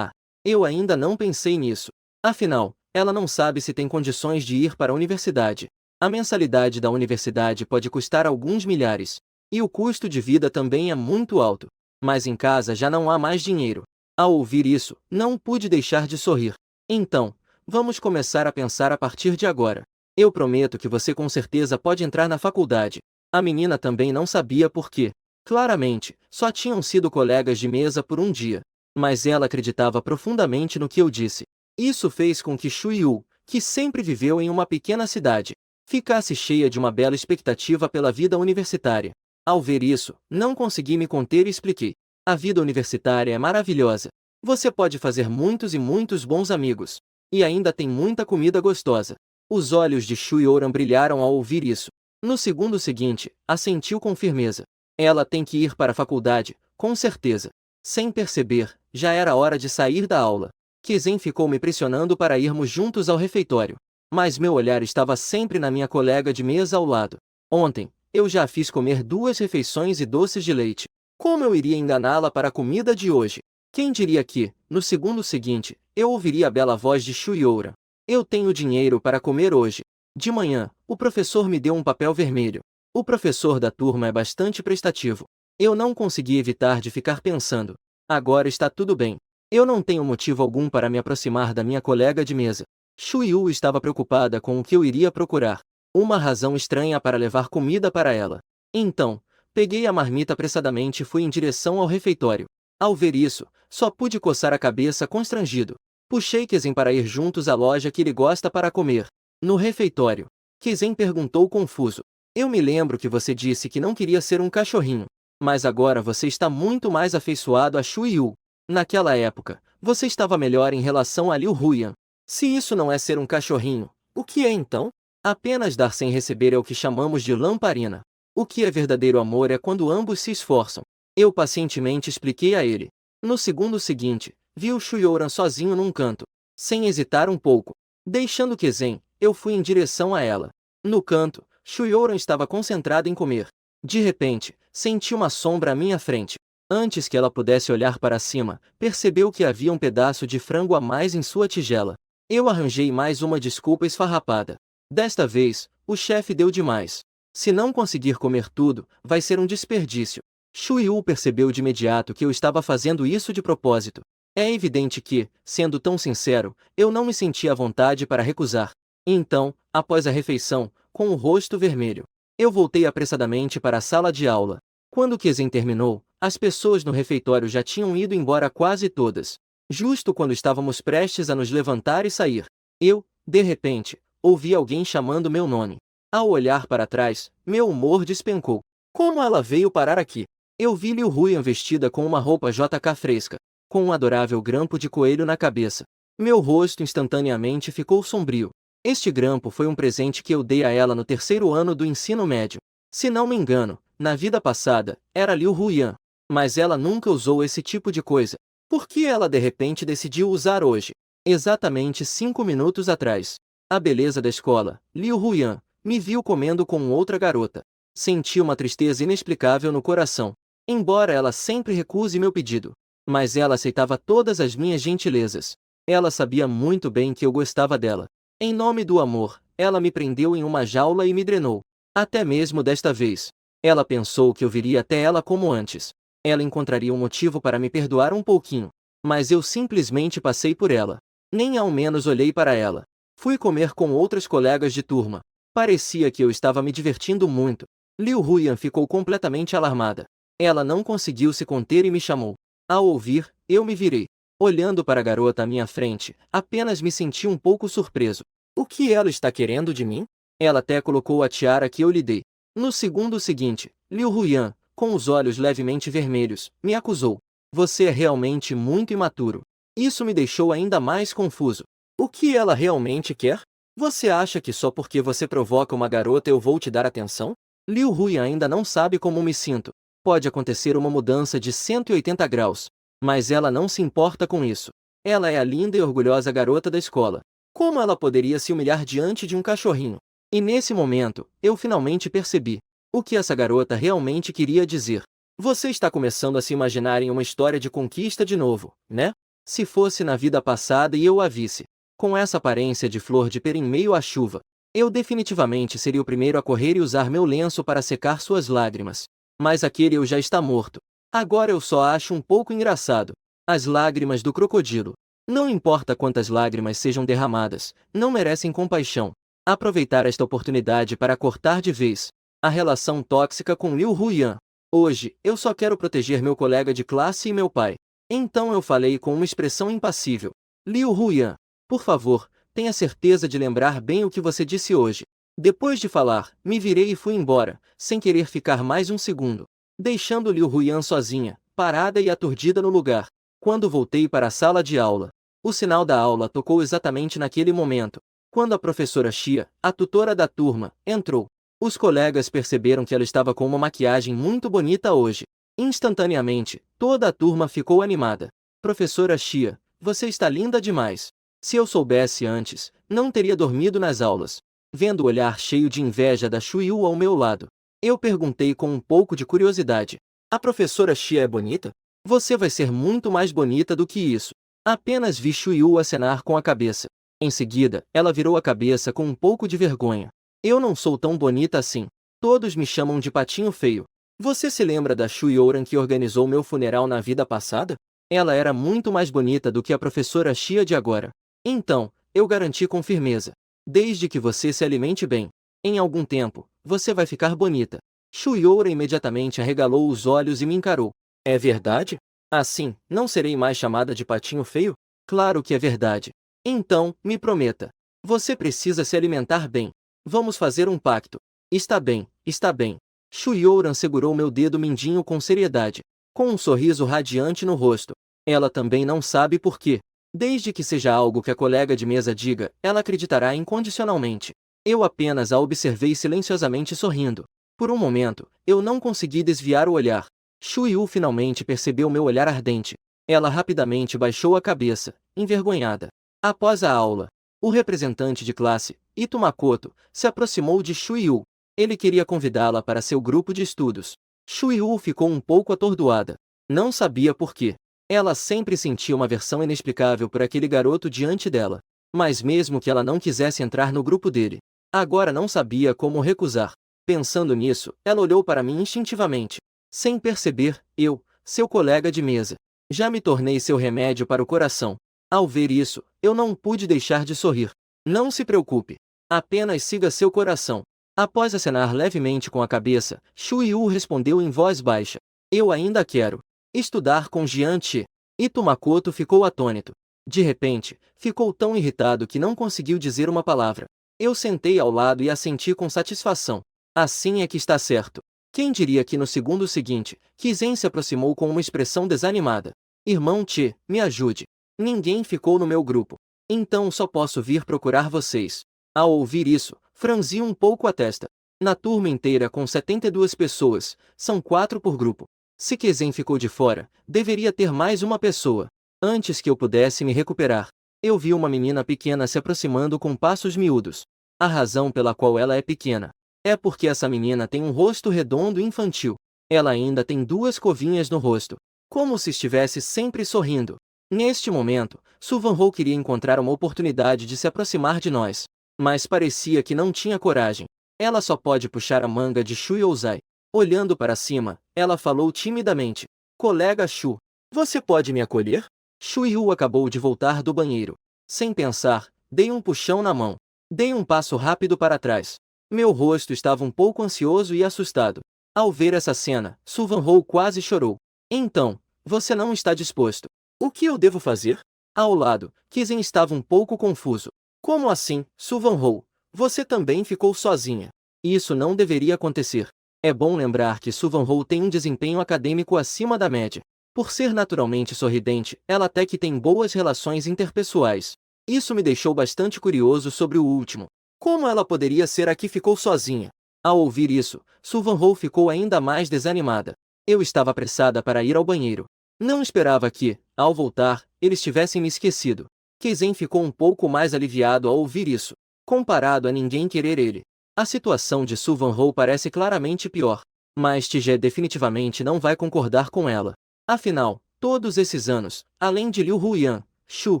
eu ainda não pensei nisso. Afinal, ela não sabe se tem condições de ir para a universidade. A mensalidade da universidade pode custar alguns milhares. E o custo de vida também é muito alto. Mas em casa já não há mais dinheiro. Ao ouvir isso, não pude deixar de sorrir. Então, vamos começar a pensar a partir de agora. Eu prometo que você com certeza pode entrar na faculdade. A menina também não sabia por quê. Claramente, só tinham sido colegas de mesa por um dia. Mas ela acreditava profundamente no que eu disse. Isso fez com que Shui Yu, que sempre viveu em uma pequena cidade, ficasse cheia de uma bela expectativa pela vida universitária. Ao ver isso, não consegui me conter e expliquei. A vida universitária é maravilhosa. Você pode fazer muitos e muitos bons amigos. E ainda tem muita comida gostosa. Os olhos de Shui Ouran brilharam ao ouvir isso. No segundo seguinte, assentiu com firmeza. Ela tem que ir para a faculdade, com certeza. Sem perceber, já era hora de sair da aula. Kizen ficou me pressionando para irmos juntos ao refeitório. Mas meu olhar estava sempre na minha colega de mesa ao lado. Ontem, eu já a fiz comer 2 refeições e doces de leite. Como eu iria enganá-la para a comida de hoje? Quem diria que, no segundo seguinte, eu ouviria a bela voz de Shui Ouran. Eu tenho dinheiro para comer hoje. De manhã, o professor me deu um papel vermelho. O professor da turma é bastante prestativo. Eu não consegui evitar de ficar pensando. Agora está tudo bem. Eu não tenho motivo algum para me aproximar da minha colega de mesa. Shui Yu estava preocupada com o que eu iria procurar. Uma razão estranha para levar comida para ela. Então, peguei a marmita apressadamente e fui em direção ao refeitório. Ao ver isso, só pude coçar a cabeça constrangido. Puxei Kizen para ir juntos à loja que ele gosta para comer. No refeitório, Kizen perguntou confuso. Eu me lembro que você disse que não queria ser um cachorrinho. Mas agora você está muito mais afeiçoado a Shui Yu. Naquela época, você estava melhor em relação a Liu Huyan. Se isso não é ser um cachorrinho, o que é então? Apenas dar sem receber é o que chamamos de lamparina. O que é verdadeiro amor é quando ambos se esforçam. Eu pacientemente expliquei a ele. No segundo seguinte, vi o Shui Ouran sozinho num canto. Sem hesitar um pouco, deixando Kizen, eu fui em direção a ela. No canto, Shui Ouran estava concentrada em comer. De repente, senti uma sombra à minha frente. Antes que ela pudesse olhar para cima, percebeu que havia um pedaço de frango a mais em sua tigela. Eu arranjei mais uma desculpa esfarrapada. Desta vez, o chefe deu demais. Se não conseguir comer tudo, vai ser um desperdício. Shui Yu percebeu de imediato que eu estava fazendo isso de propósito. É evidente que, sendo tão sincero, eu não me sentia à vontade para recusar. Então, após a refeição, com o rosto vermelho, eu voltei apressadamente para a sala de aula. Quando Kizen terminou, as pessoas no refeitório já tinham ido embora quase todas. Justo quando estávamos prestes a nos levantar e sair, eu, de repente, ouvi alguém chamando meu nome. Ao olhar para trás, meu humor despencou. Como ela veio parar aqui? Eu vi Liu Huyan vestida com uma roupa JK fresca, com um adorável grampo de coelho na cabeça. Meu rosto instantaneamente ficou sombrio. Este grampo foi um presente que eu dei a ela no 3º ano do ensino médio. Se não me engano, na vida passada, era Liu Huyan. Mas ela nunca usou esse tipo de coisa. Por que ela de repente decidiu usar hoje? Exatamente 5 minutos atrás. A beleza da escola, Liu Huyan, me viu comendo com outra garota. Senti uma tristeza inexplicável no coração. Embora ela sempre recuse meu pedido. Mas ela aceitava todas as minhas gentilezas. Ela sabia muito bem que eu gostava dela. Em nome do amor, ela me prendeu em uma jaula e me drenou. Até mesmo desta vez. Ela pensou que eu viria até ela como antes. Ela encontraria um motivo para me perdoar um pouquinho. Mas eu simplesmente passei por ela. Nem ao menos olhei para ela. Fui comer com outras colegas de turma. Parecia que eu estava me divertindo muito. Liu Huyan ficou completamente alarmada. Ela não conseguiu se conter e me chamou. Ao ouvir, eu me virei. Olhando para a garota à minha frente, apenas me senti um pouco surpreso. O que ela está querendo de mim? Ela até colocou a tiara que eu lhe dei. No segundo seguinte, Liu Huyan, com os olhos levemente vermelhos, me acusou. Você é realmente muito imaturo. Isso me deixou ainda mais confuso. O que ela realmente quer? Você acha que só porque você provoca uma garota eu vou te dar atenção? Liu Huyan ainda não sabe como me sinto. Pode acontecer uma mudança de 180 graus. Mas ela não se importa com isso. Ela é a linda e orgulhosa garota da escola. Como ela poderia se humilhar diante de um cachorrinho? E nesse momento, eu finalmente percebi o que essa garota realmente queria dizer. Você está começando a se imaginar em uma história de conquista de novo, né? Se fosse na vida passada e eu a visse com essa aparência de flor de pera em meio à chuva, eu definitivamente seria o primeiro a correr e usar meu lenço para secar suas lágrimas. Mas aquele eu já está morto. Agora eu só acho um pouco engraçado. As lágrimas do crocodilo. Não importa quantas lágrimas sejam derramadas, não merecem compaixão. Aproveitar esta oportunidade para cortar de vez a relação tóxica com Liu Huyan. Hoje, eu só quero proteger meu colega de classe e meu pai. Então eu falei com uma expressão impassível. Liu Huyan, por favor, tenha certeza de lembrar bem o que você disse hoje. Depois de falar, me virei e fui embora, sem querer ficar mais um segundo, deixando Liu Huyan sozinha, parada e aturdida no lugar. Quando voltei para a sala de aula, o sinal da aula tocou exatamente naquele momento. Quando a professora Xia, a tutora da turma, entrou, os colegas perceberam que ela estava com uma maquiagem muito bonita hoje. Instantaneamente, toda a turma ficou animada. Professora Xia, você está linda demais. Se eu soubesse antes, não teria dormido nas aulas. Vendo o olhar cheio de inveja da Shuyu ao meu lado, eu perguntei com um pouco de curiosidade. A professora Xia é bonita? Você vai ser muito mais bonita do que isso. Apenas vi Shuyu acenar com a cabeça. Em seguida, ela virou a cabeça com um pouco de vergonha. Eu não sou tão bonita assim. Todos me chamam de patinho feio. Você se lembra da Shuyoran que organizou meu funeral na vida passada? Ela era muito mais bonita do que a professora Xia de agora. Então, eu garanti com firmeza. Desde que você se alimente bem, em algum tempo, você vai ficar bonita. Shuyoran imediatamente arregalou os olhos e me encarou. É verdade? Assim, não serei mais chamada de patinho feio? Claro que é verdade. Então, me prometa. Você precisa se alimentar bem. Vamos fazer um pacto. Está bem, está bem. Shuyoran segurou meu dedo mindinho com seriedade, com um sorriso radiante no rosto. Ela também não sabe por quê. Desde que seja algo que a colega de mesa diga, ela acreditará incondicionalmente. Eu apenas a observei silenciosamente sorrindo. Por um momento, eu não consegui desviar o olhar. Shuyu finalmente percebeu meu olhar ardente. Ela rapidamente baixou a cabeça, envergonhada. Após a aula, o representante de classe, Ito Makoto, se aproximou de Shuyu. Ele queria convidá-la para seu grupo de estudos. Shuyu ficou um pouco atordoada. Não sabia por quê. Ela sempre sentia uma aversão inexplicável por aquele garoto diante dela. Mas mesmo que ela não quisesse entrar no grupo dele, agora não sabia como recusar. Pensando nisso, ela olhou para mim instintivamente. Sem perceber, eu, seu colega de mesa, já me tornei seu remédio para o coração. Ao ver isso, eu não pude deixar de sorrir. Não se preocupe. Apenas siga seu coração. Após acenar levemente com a cabeça, Shuyu respondeu em voz baixa. Eu ainda quero estudar com Jian Che. Ito Makoto ficou atônito. De repente, ficou tão irritado que não conseguiu dizer uma palavra. Eu sentei ao lado e assenti com satisfação. Assim é que está certo. Quem diria que no segundo seguinte, Kizen se aproximou com uma expressão desanimada. Irmão Che, me ajude. Ninguém ficou no meu grupo. Então só posso vir procurar vocês. Ao ouvir isso, franzi um pouco a testa. Na turma inteira com 72 pessoas, são 4 por grupo. Se Kizen ficou de fora, deveria ter mais uma pessoa. Antes que eu pudesse me recuperar, eu vi uma menina pequena se aproximando com passos miúdos. A razão pela qual ela é pequena é porque essa menina tem um rosto redondo e infantil. Ela ainda tem 2 covinhas no rosto, como se estivesse sempre sorrindo. Neste momento, Suvanhou queria encontrar uma oportunidade de se aproximar de nós, mas parecia que não tinha coragem. Ela só pode puxar a manga de Shu Youzai. Olhando para cima, ela falou timidamente. Colega Shu, você pode me acolher? Shu Yu acabou de voltar do banheiro. Sem pensar, dei um puxão na mão. Dei um passo rápido para trás. Meu rosto estava um pouco ansioso e assustado. Ao ver essa cena, Suvanhou quase chorou. Então, você não está disposto. O que eu devo fazer? Ao lado, Kizen estava um pouco confuso. Como assim, Suvanhou? Você também ficou sozinha. Isso não deveria acontecer. É bom lembrar que Suvanhou tem um desempenho acadêmico acima da média. Por ser naturalmente sorridente, ela até que tem boas relações interpessoais. Isso me deixou bastante curioso sobre o último. Como ela poderia ser a que ficou sozinha? Ao ouvir isso, Suvanhou ficou ainda mais desanimada. Eu estava apressada para ir ao banheiro. Não esperava que, ao voltar, eles tivessem me esquecido. Keizen ficou um pouco mais aliviado ao ouvir isso. Comparado a ninguém querer ele, a situação de Suvanhou parece claramente pior. Mas Tige definitivamente não vai concordar com ela. Afinal, todos esses anos, além de Liu Huyan, Shu,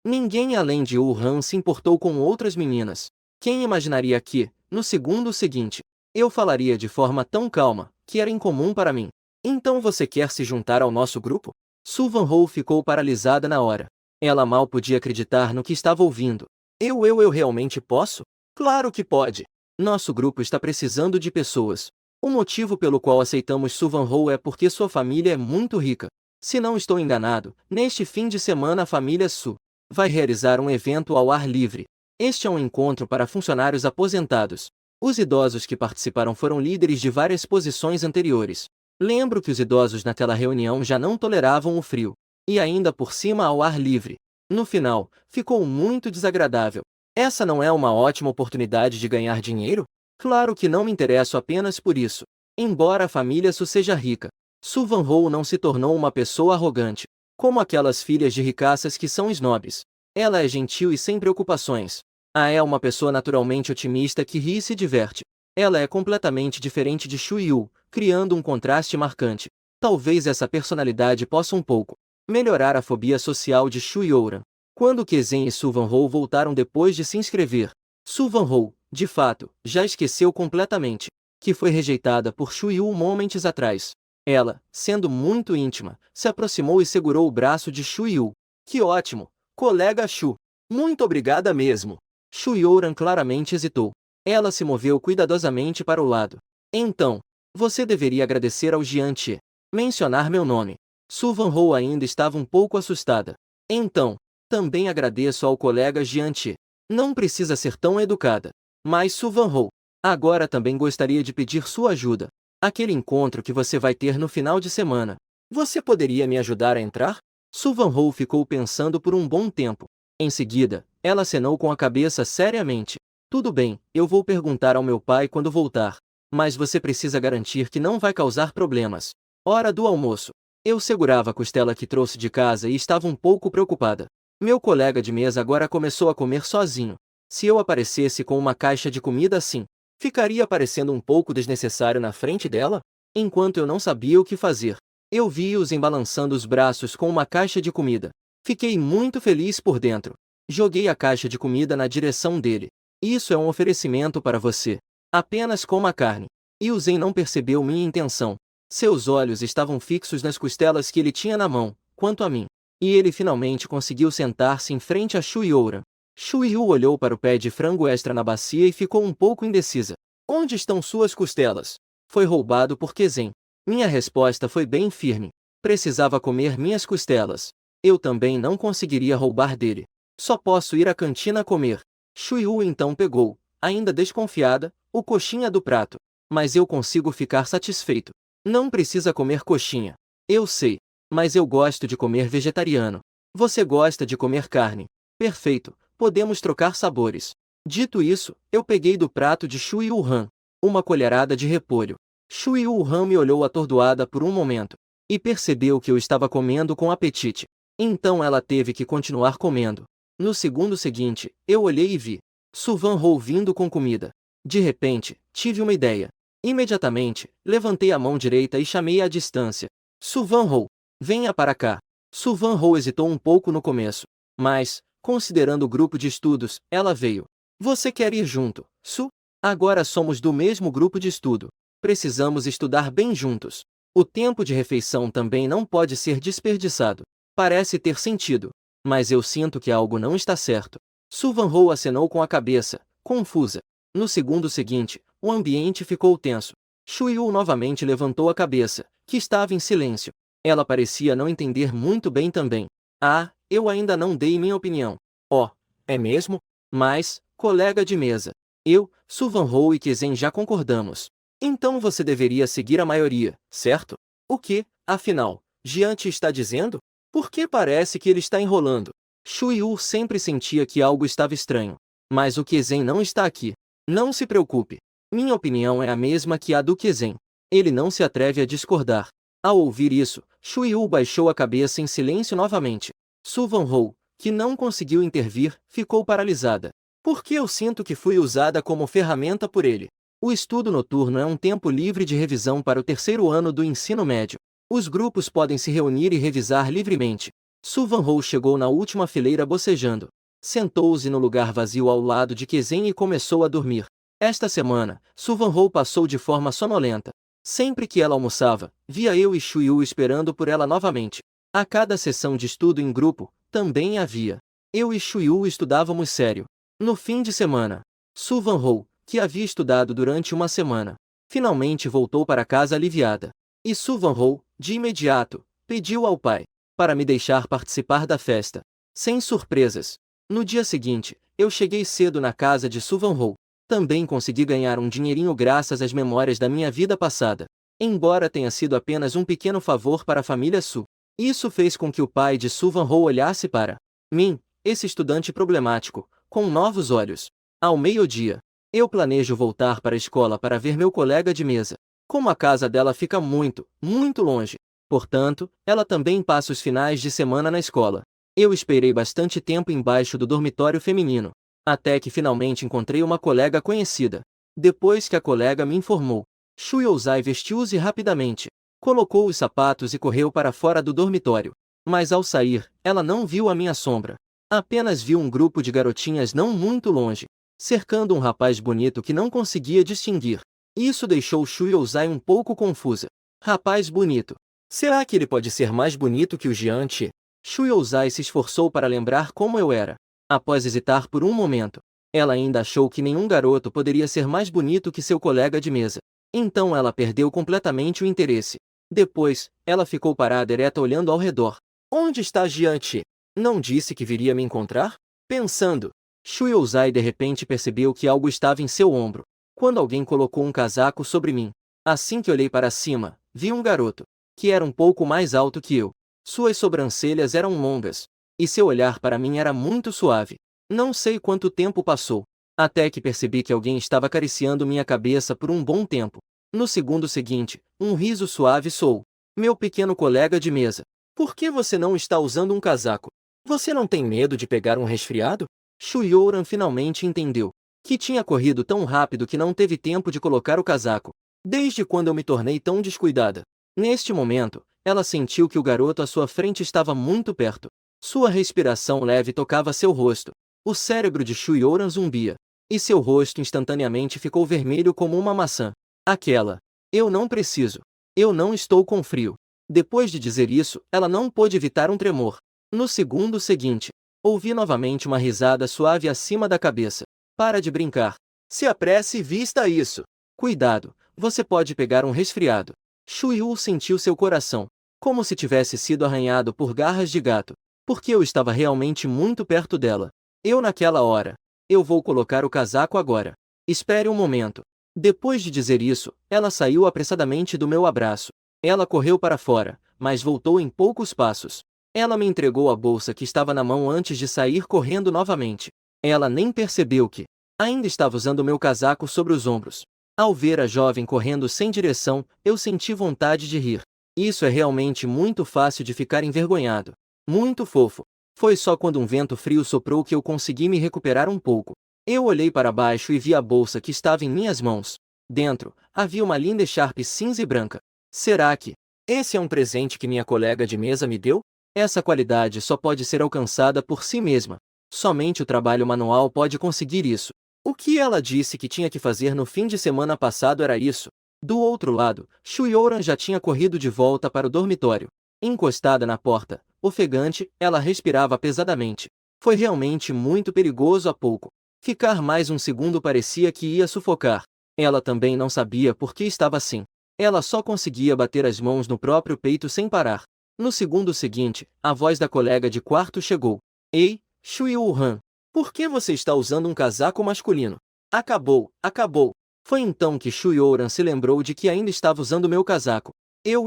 ninguém além de Wu Han se importou com outras meninas. Quem imaginaria que, no segundo seguinte, eu falaria de forma tão calma, que era incomum para mim. Então você quer se juntar ao nosso grupo? Suvanhou ficou paralisada na hora. Ela mal podia acreditar no que estava ouvindo. Eu realmente posso? Claro que pode. Nosso grupo está precisando de pessoas. O motivo pelo qual aceitamos Suvanhou é porque sua família é muito rica. Se não estou enganado, neste fim de semana a família Su vai realizar um evento ao ar livre. Este é um encontro para funcionários aposentados. Os idosos que participaram foram líderes de várias posições anteriores. Lembro que os idosos naquela reunião já não toleravam o frio. E ainda por cima ao ar livre. No final, ficou muito desagradável. Essa não é uma ótima oportunidade de ganhar dinheiro? Claro que não me interesso apenas por isso. Embora a família Su seja rica, Suvanhou não se tornou uma pessoa arrogante, como aquelas filhas de ricaças que são snobs. Ela é gentil e sem preocupações. É uma pessoa naturalmente otimista que ri e se diverte. Ela é completamente diferente de Shu Yu, criando um contraste marcante. Talvez essa personalidade possa um pouco melhorar a fobia social de Shu Youran. Quando Keizen e Suvanhou voltaram depois de se inscrever, Suvanhou, de fato, já esqueceu completamente que foi rejeitada por Shu Yu momentos atrás. Ela, sendo muito íntima, se aproximou e segurou o braço de Shu Yu. Que ótimo, colega Shu. Muito obrigada mesmo. Shu Youran claramente hesitou. Ela se moveu cuidadosamente para o lado. Então, você deveria agradecer ao Jian Che. Mencionar meu nome. Suvanhou ainda estava um pouco assustada. Então, também agradeço ao colega Jian Che. Não precisa ser tão educada. Mas Suvanhou, agora também gostaria de pedir sua ajuda. Aquele encontro que você vai ter no final de semana. Você poderia me ajudar a entrar? Suvanhou ficou pensando por um bom tempo. Em seguida, ela acenou com a cabeça seriamente. Tudo bem, eu vou perguntar ao meu pai quando voltar. Mas você precisa garantir que não vai causar problemas. Hora do almoço. Eu segurava a costela que trouxe de casa e estava um pouco preocupada. Meu colega de mesa agora começou a comer sozinho. Se eu aparecesse com uma caixa de comida assim, ficaria parecendo um pouco desnecessário na frente dela? Enquanto eu não sabia o que fazer, eu vi-os embalançando os braços com uma caixa de comida. Fiquei muito feliz por dentro. Joguei a caixa de comida na direção dele. Isso é um oferecimento para você. Apenas coma a carne. E o Zen não percebeu minha intenção. Seus olhos estavam fixos nas costelas que ele tinha na mão, quanto a mim. E ele finalmente conseguiu sentar-se em frente a Shu Youran. Shu Yu olhou para o pé de frango extra na bacia e ficou um pouco indecisa. Onde estão suas costelas? Foi roubado por Keizen. Minha resposta foi bem firme. Precisava comer minhas costelas. Eu também não conseguiria roubar dele. Só posso ir à cantina comer. Shu Yu então pegou, ainda desconfiada, o coxinha do prato. Mas eu consigo ficar satisfeito. Não precisa comer coxinha. Eu sei. Mas eu gosto de comer vegetariano. Você gosta de comer carne. Perfeito, podemos trocar sabores. Dito isso, eu peguei do prato de Shu Yuhan uma colherada de repolho. Shu Yuhan me olhou atordoada por um momento. E percebeu que eu estava comendo com apetite. Então ela teve que continuar comendo. No segundo seguinte, eu olhei e vi Suvanhou vindo com comida. De repente, tive uma ideia. Imediatamente, levantei a mão direita e chamei à distância. Suvanhou, venha para cá. Suvanhou hesitou um pouco no começo. Mas, considerando o grupo de estudos, ela veio. Você quer ir junto, Su? Agora somos do mesmo grupo de estudo. Precisamos estudar bem juntos. O tempo de refeição também não pode ser desperdiçado. Parece ter sentido. Mas eu sinto que algo não está certo. Su Van-ho acenou com a cabeça, confusa. No segundo seguinte, o ambiente ficou tenso. Shu-yu novamente levantou a cabeça, que estava em silêncio. Ela parecia não entender muito bem também. Ah, eu ainda não dei minha opinião. Oh, é mesmo? Mas, colega de mesa, eu, Su Van-ho e Kesen já concordamos. Então você deveria seguir a maioria, certo? O que, afinal, Jiante está dizendo? Por que parece que ele está enrolando? Shu-yu sempre sentia que algo estava estranho. Mas o Kesen não está aqui. Não se preocupe. Minha opinião é a mesma que a do Kesen. Ele não se atreve a discordar. Ao ouvir isso, Shu-yu baixou a cabeça em silêncio novamente. Su Van-ho, que não conseguiu intervir, ficou paralisada. Por que eu sinto que fui usada como ferramenta por ele? O estudo noturno é um tempo livre de revisão para o terceiro ano do ensino médio. Os grupos podem se reunir e revisar livremente. Su Van-ho chegou na última fileira bocejando. Sentou-se no lugar vazio ao lado de Kesen e começou a dormir. Esta semana, Su Van-ho passou de forma sonolenta. Sempre que ela almoçava, via eu e Shu-yu esperando por ela novamente. A cada sessão de estudo em grupo, também havia. Eu e Shu-yu estudávamos sério. No fim de semana, Su Van-ho, que havia estudado durante uma semana, finalmente voltou para casa aliviada. E Su Van-ho, de imediato, pediu ao pai para me deixar participar da festa. Sem surpresas. No dia seguinte, eu cheguei cedo na casa de Su Van-ho. Também consegui ganhar um dinheirinho graças às memórias da minha vida passada. Embora tenha sido apenas um pequeno favor para a família Su. Isso fez com que o pai de Su Van-ho olhasse para mim, esse estudante problemático, com novos olhos. Ao meio-dia, eu planejo voltar para a escola para ver meu colega de mesa. Como a casa dela fica muito, muito longe. Portanto, ela também passa os finais de semana na escola. Eu esperei bastante tempo embaixo do dormitório feminino. Até que finalmente encontrei uma colega conhecida. Depois que a colega me informou, Shu Youzai vestiu-se rapidamente, colocou os sapatos e correu para fora do dormitório. Mas ao sair, ela não viu a minha sombra. Apenas viu um grupo de garotinhas não muito longe, cercando um rapaz bonito que não conseguia distinguir. Isso deixou Shu Youzai um pouco confusa. Rapaz bonito. Será que ele pode ser mais bonito que o Jiante? Shu Youzai se esforçou para lembrar como eu era. Após hesitar por um momento, ela ainda achou que nenhum garoto poderia ser mais bonito que seu colega de mesa. Então ela perdeu completamente o interesse. Depois, ela ficou parada ereta olhando ao redor. Onde está Jiante? Não disse que viria me encontrar? Pensando, Shu Youzai de repente percebeu que algo estava em seu ombro, quando alguém colocou um casaco sobre mim. Assim que olhei para cima, vi um garoto, que era um pouco mais alto que eu. Suas sobrancelhas eram longas, e seu olhar para mim era muito suave. Não sei quanto tempo passou, até que percebi que alguém estava acariciando minha cabeça por um bom tempo. No segundo seguinte, um riso suave soou. Meu pequeno colega de mesa. Por que você não está usando um casaco? Você não tem medo de pegar um resfriado? Shu Yoran finalmente entendeu que tinha corrido tão rápido que não teve tempo de colocar o casaco. Desde quando eu me tornei tão descuidada? Neste momento, ela sentiu que o garoto à sua frente estava muito perto. Sua respiração leve tocava seu rosto. O cérebro de Shu Yoran zumbia, e seu rosto instantaneamente ficou vermelho como uma maçã. Aquela. Eu não preciso. Eu não estou com frio. Depois de dizer isso, ela não pôde evitar um tremor. No segundo seguinte, ouvi novamente uma risada suave acima da cabeça. Para de brincar. Se apresse e vista isso. Cuidado, você pode pegar um resfriado. Shu Yu sentiu seu coração, como se tivesse sido arranhado por garras de gato, porque eu estava realmente muito perto dela. Eu naquela hora. Eu vou colocar o casaco agora. Espere um momento. Depois de dizer isso, ela saiu apressadamente do meu abraço. Ela correu para fora, mas voltou em poucos passos. Ela me entregou a bolsa que estava na mão antes de sair correndo novamente. Ela nem percebeu que ainda estava usando meu casaco sobre os ombros. Ao ver a jovem correndo sem direção, eu senti vontade de rir. Isso é realmente muito fácil de ficar envergonhado. Muito fofo. Foi só quando um vento frio soprou que eu consegui me recuperar um pouco. Eu olhei para baixo e vi a bolsa que estava em minhas mãos. Dentro, havia uma linda echarpe cinza e branca. Será que esse é um presente que minha colega de mesa me deu? Essa qualidade só pode ser alcançada por si mesma. Somente o trabalho manual pode conseguir isso. O que ela disse que tinha que fazer no fim de semana passado era isso. Do outro lado, Shu Yoran já tinha corrido de volta para o dormitório. Encostada na porta, Ofegante, ela respirava pesadamente. Foi realmente muito perigoso há pouco. Ficar mais um segundo parecia que ia sufocar. Ela também não sabia por que estava assim. Ela só conseguia bater as mãos no próprio peito sem parar. No segundo seguinte, a voz da colega de quarto chegou. Ei, Shui Wuhan, por que você está usando um casaco masculino? Acabou, acabou. Foi então que Shui Ouran se lembrou de que ainda estava usando meu casaco. Eu.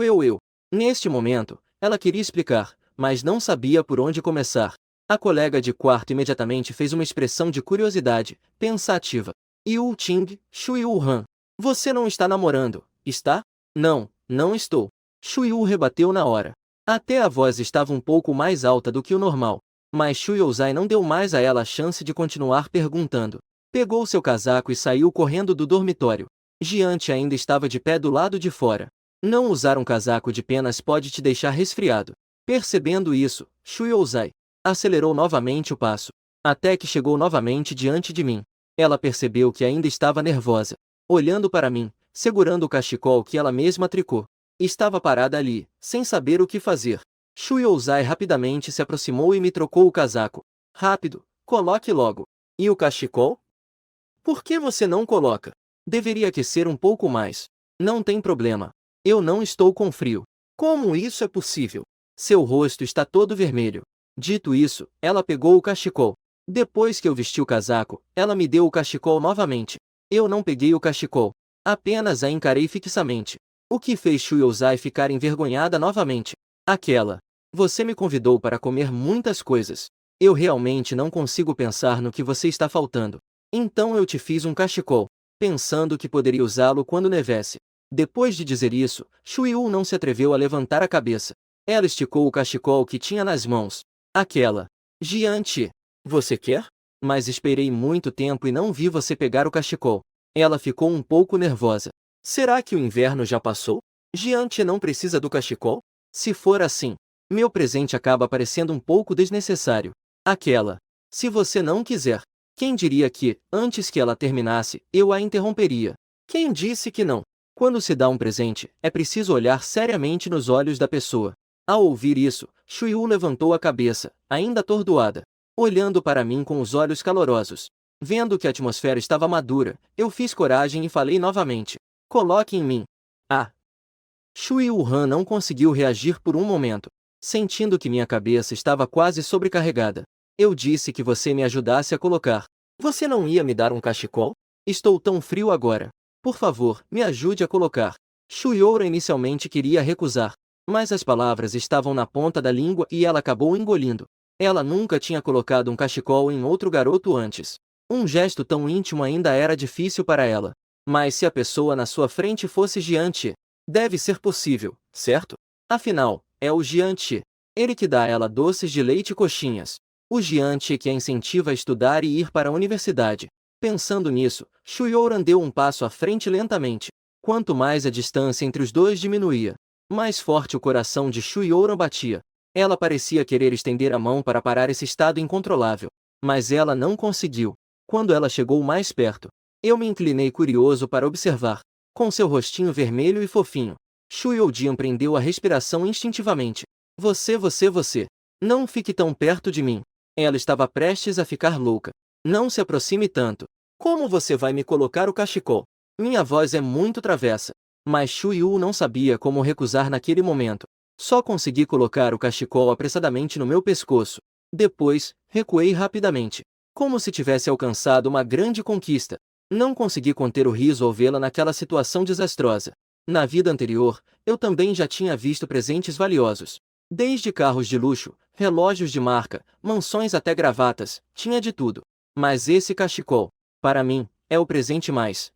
Neste momento, ela queria explicar, mas não sabia por onde começar. A colega de quarto imediatamente fez uma expressão de curiosidade, pensativa. Yu Ting, Shui Wuhan. Você não está namorando, está? Não, não estou. Shui Wu rebateu na hora. Até a voz estava um pouco mais alta do que o normal. Mas Shui Ouzai não deu mais a ela a chance de continuar perguntando. Pegou seu casaco e saiu correndo do dormitório. Giante ainda estava de pé do lado de fora. Não usar um casaco de penas pode te deixar resfriado. Percebendo isso, Shui Ouzai acelerou novamente o passo, até que chegou novamente diante de mim. Ela percebeu que ainda estava nervosa. Olhando para mim, segurando o cachecol que ela mesma tricou. Estava parada ali, sem saber o que fazer. Shui Ouzai rapidamente se aproximou e me trocou o casaco. Rápido, coloque logo. E o cachecol? Por que você não coloca? Deveria aquecer um pouco mais. Não tem problema. Eu não estou com frio. Como isso é possível? Seu rosto está todo vermelho. Dito isso, ela pegou o cachecol. Depois que eu vesti o casaco, ela me deu o cachecol novamente. Eu não peguei o cachecol. Apenas a encarei fixamente. O que fez Shui Ouzai ficar envergonhada novamente? Aquela. Você me convidou para comer muitas coisas. Eu realmente não consigo pensar no que você está faltando. Então eu te fiz um cachecol, pensando que poderia usá-lo quando nevesse. Depois de dizer isso, Shui Wu não se atreveu a levantar a cabeça. Ela esticou o cachecol que tinha nas mãos. Aquela. Giante. Você quer? Mas esperei muito tempo e não vi você pegar o cachecol. Ela ficou um pouco nervosa. Será que o inverno já passou? Giante não precisa do cachecol? Se for assim, meu presente acaba parecendo um pouco desnecessário. Aquela. Se você não quiser. Quem diria que, antes que ela terminasse, eu a interromperia? Quem disse que não? Quando se dá um presente, é preciso olhar seriamente nos olhos da pessoa. Ao ouvir isso, Shui Wu levantou a cabeça, ainda atordoada, olhando para mim com os olhos calorosos. Vendo que a atmosfera estava madura, eu fiz coragem e falei novamente. Coloque em mim. Ah! Shui Wuhan não conseguiu reagir por um momento, sentindo que minha cabeça estava quase sobrecarregada. Eu disse que você me ajudasse a colocar. Você não ia me dar um cachecol? Estou tão frio agora. Por favor, me ajude a colocar. Shui Oura inicialmente queria recusar, mas as palavras estavam na ponta da língua e ela acabou engolindo. Ela nunca tinha colocado um cachecol em outro garoto antes. Um gesto tão íntimo ainda era difícil para ela. Mas se a pessoa na sua frente fosse Giante, deve ser possível, certo? Afinal, é o Giante. Ele que dá a ela doces de leite e coxinhas. O Giante que a incentiva a estudar e ir para a universidade. Pensando nisso, Shui Ouran deu um passo à frente lentamente. Quanto mais a distância entre os dois diminuía, mais forte o coração de Shui Ouran batia. Ela parecia querer estender a mão para parar esse estado incontrolável. Mas ela não conseguiu. Quando ela chegou mais perto, eu me inclinei curioso para observar. Com seu rostinho vermelho e fofinho, Shui Oujian prendeu a respiração instintivamente. Você. Não fique tão perto de mim. Ela estava prestes a ficar louca. Não se aproxime tanto. Como você vai me colocar o cachecol? Minha voz é muito travessa. Mas Shui Wu não sabia como recusar naquele momento. Só consegui colocar o cachecol apressadamente no meu pescoço. Depois, recuei rapidamente, como se tivesse alcançado uma grande conquista. Não consegui conter o riso ao vê-la naquela situação desastrosa. Na vida anterior, eu também já tinha visto presentes valiosos. Desde carros de luxo, relógios de marca, mansões até gravatas, tinha de tudo. Mas esse cachecol, para mim, é o presente mais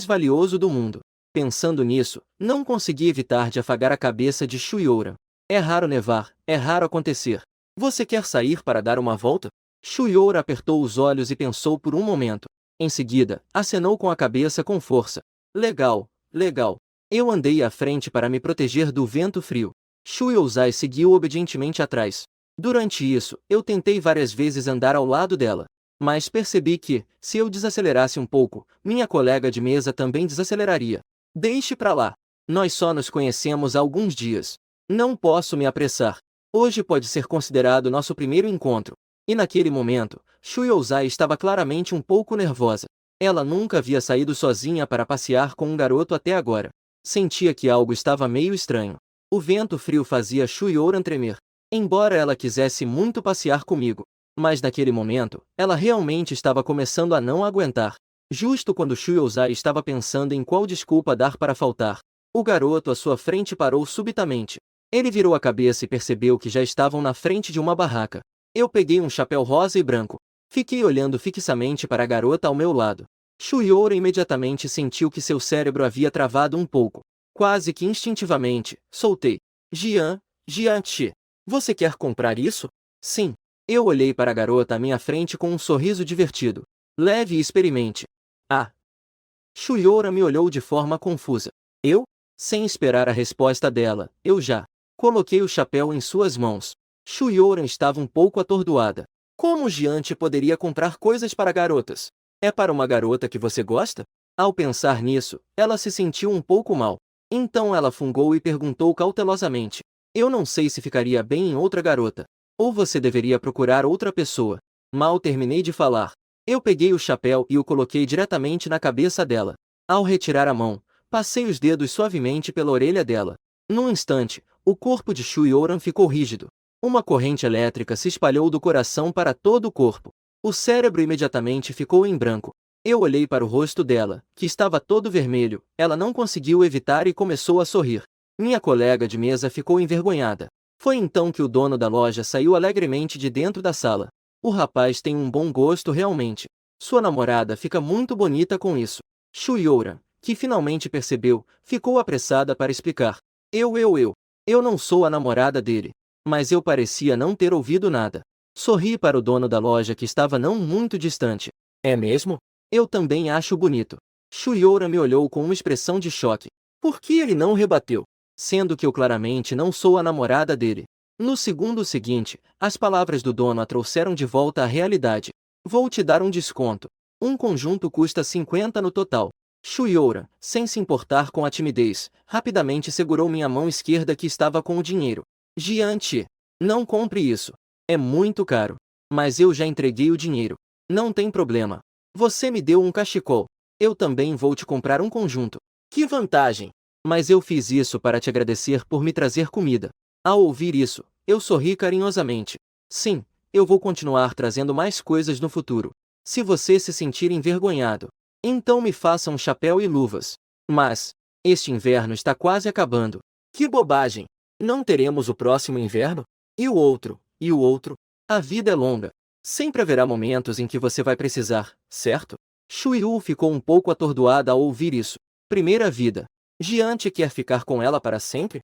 valioso do mundo. Pensando nisso, não consegui evitar de afagar a cabeça de Shui Ouran. É raro nevar, é raro acontecer. Você quer sair para dar uma volta? Shui Ouran apertou os olhos e pensou por um momento. Em seguida, acenou com a cabeça com força. Legal. Eu andei à frente para me proteger do vento frio. Shui Ouzai seguiu obedientemente atrás. Durante isso, eu tentei várias vezes andar ao lado dela. Mas percebi que, se eu desacelerasse um pouco, minha colega de mesa também desaceleraria. Deixe pra lá. Nós só nos conhecemos há alguns dias. Não posso me apressar. Hoje pode ser considerado nosso primeiro encontro. E naquele momento, Shuyouzai estava claramente um pouco nervosa. Ela nunca havia saído sozinha para passear com um garoto até agora. Sentia que algo estava meio estranho. O vento frio fazia Shuyoran tremer. Embora ela quisesse muito passear comigo. Mas naquele momento, ela realmente estava começando a não aguentar. Justo quando Shuyouzai estava pensando em qual desculpa dar para faltar, o garoto à sua frente parou subitamente. Ele virou a cabeça e percebeu que já estavam na frente de uma barraca. Eu peguei um chapéu rosa e branco. Fiquei olhando fixamente para a garota ao meu lado. Shuyoura imediatamente sentiu que seu cérebro havia travado um pouco. Quase que instintivamente, soltei. Jian-chi, você quer comprar isso? Sim. Eu olhei para a garota à minha frente com um sorriso divertido. Leve e experimente. Ah! Shuyoura me olhou de forma confusa. Eu? Sem esperar a resposta dela, eu já coloquei o chapéu em suas mãos. Shuyoura estava um pouco atordoada. Como Jiante poderia comprar coisas para garotas? É para uma garota que você gosta? Ao pensar nisso, ela se sentiu um pouco mal. Então ela fungou e perguntou cautelosamente. Eu não sei se ficaria bem em outra garota. Ou você deveria procurar outra pessoa. Mal terminei de falar. Eu peguei o chapéu e o coloquei diretamente na cabeça dela. Ao retirar a mão, passei os dedos suavemente pela orelha dela. Num instante, o corpo de Shuyoran ficou rígido. Uma corrente elétrica se espalhou do coração para todo o corpo. O cérebro imediatamente ficou em branco. Eu olhei para o rosto dela, que estava todo vermelho. Ela não conseguiu evitar e começou a sorrir. Minha colega de mesa ficou envergonhada. Foi então que o dono da loja saiu alegremente de dentro da sala. O rapaz tem um bom gosto realmente. Sua namorada fica muito bonita com isso. Shuyoura, que finalmente percebeu, ficou apressada para explicar. Eu não sou a namorada dele. Mas eu parecia não ter ouvido nada. Sorri para o dono da loja que estava não muito distante. É mesmo? Eu também acho bonito. Shuyoura me olhou com uma expressão de choque. Por que ele não rebateu? Sendo que eu claramente não sou a namorada dele. No segundo seguinte, as palavras do dono a trouxeram de volta à realidade. Vou te dar um desconto. Um conjunto custa 50 no total. Shuyoura, sem se importar com a timidez, rapidamente segurou minha mão esquerda que estava com o dinheiro. Jiante, não compre isso. É muito caro. Mas eu já entreguei o dinheiro. Não tem problema. Você me deu um cachecol. Eu também vou te comprar um conjunto. Que vantagem! Mas eu fiz isso para te agradecer por me trazer comida. Ao ouvir isso, eu sorri carinhosamente. Sim, eu vou continuar trazendo mais coisas no futuro. Se você se sentir envergonhado, então me faça um chapéu e luvas. Mas, este inverno está quase acabando. Que bobagem! Não teremos o próximo inverno? E o outro? E o outro? A vida é longa. Sempre haverá momentos em que você vai precisar, certo? Shuyu ficou um pouco atordoada ao ouvir isso. Primeira vida. Jiante quer ficar com ela para sempre?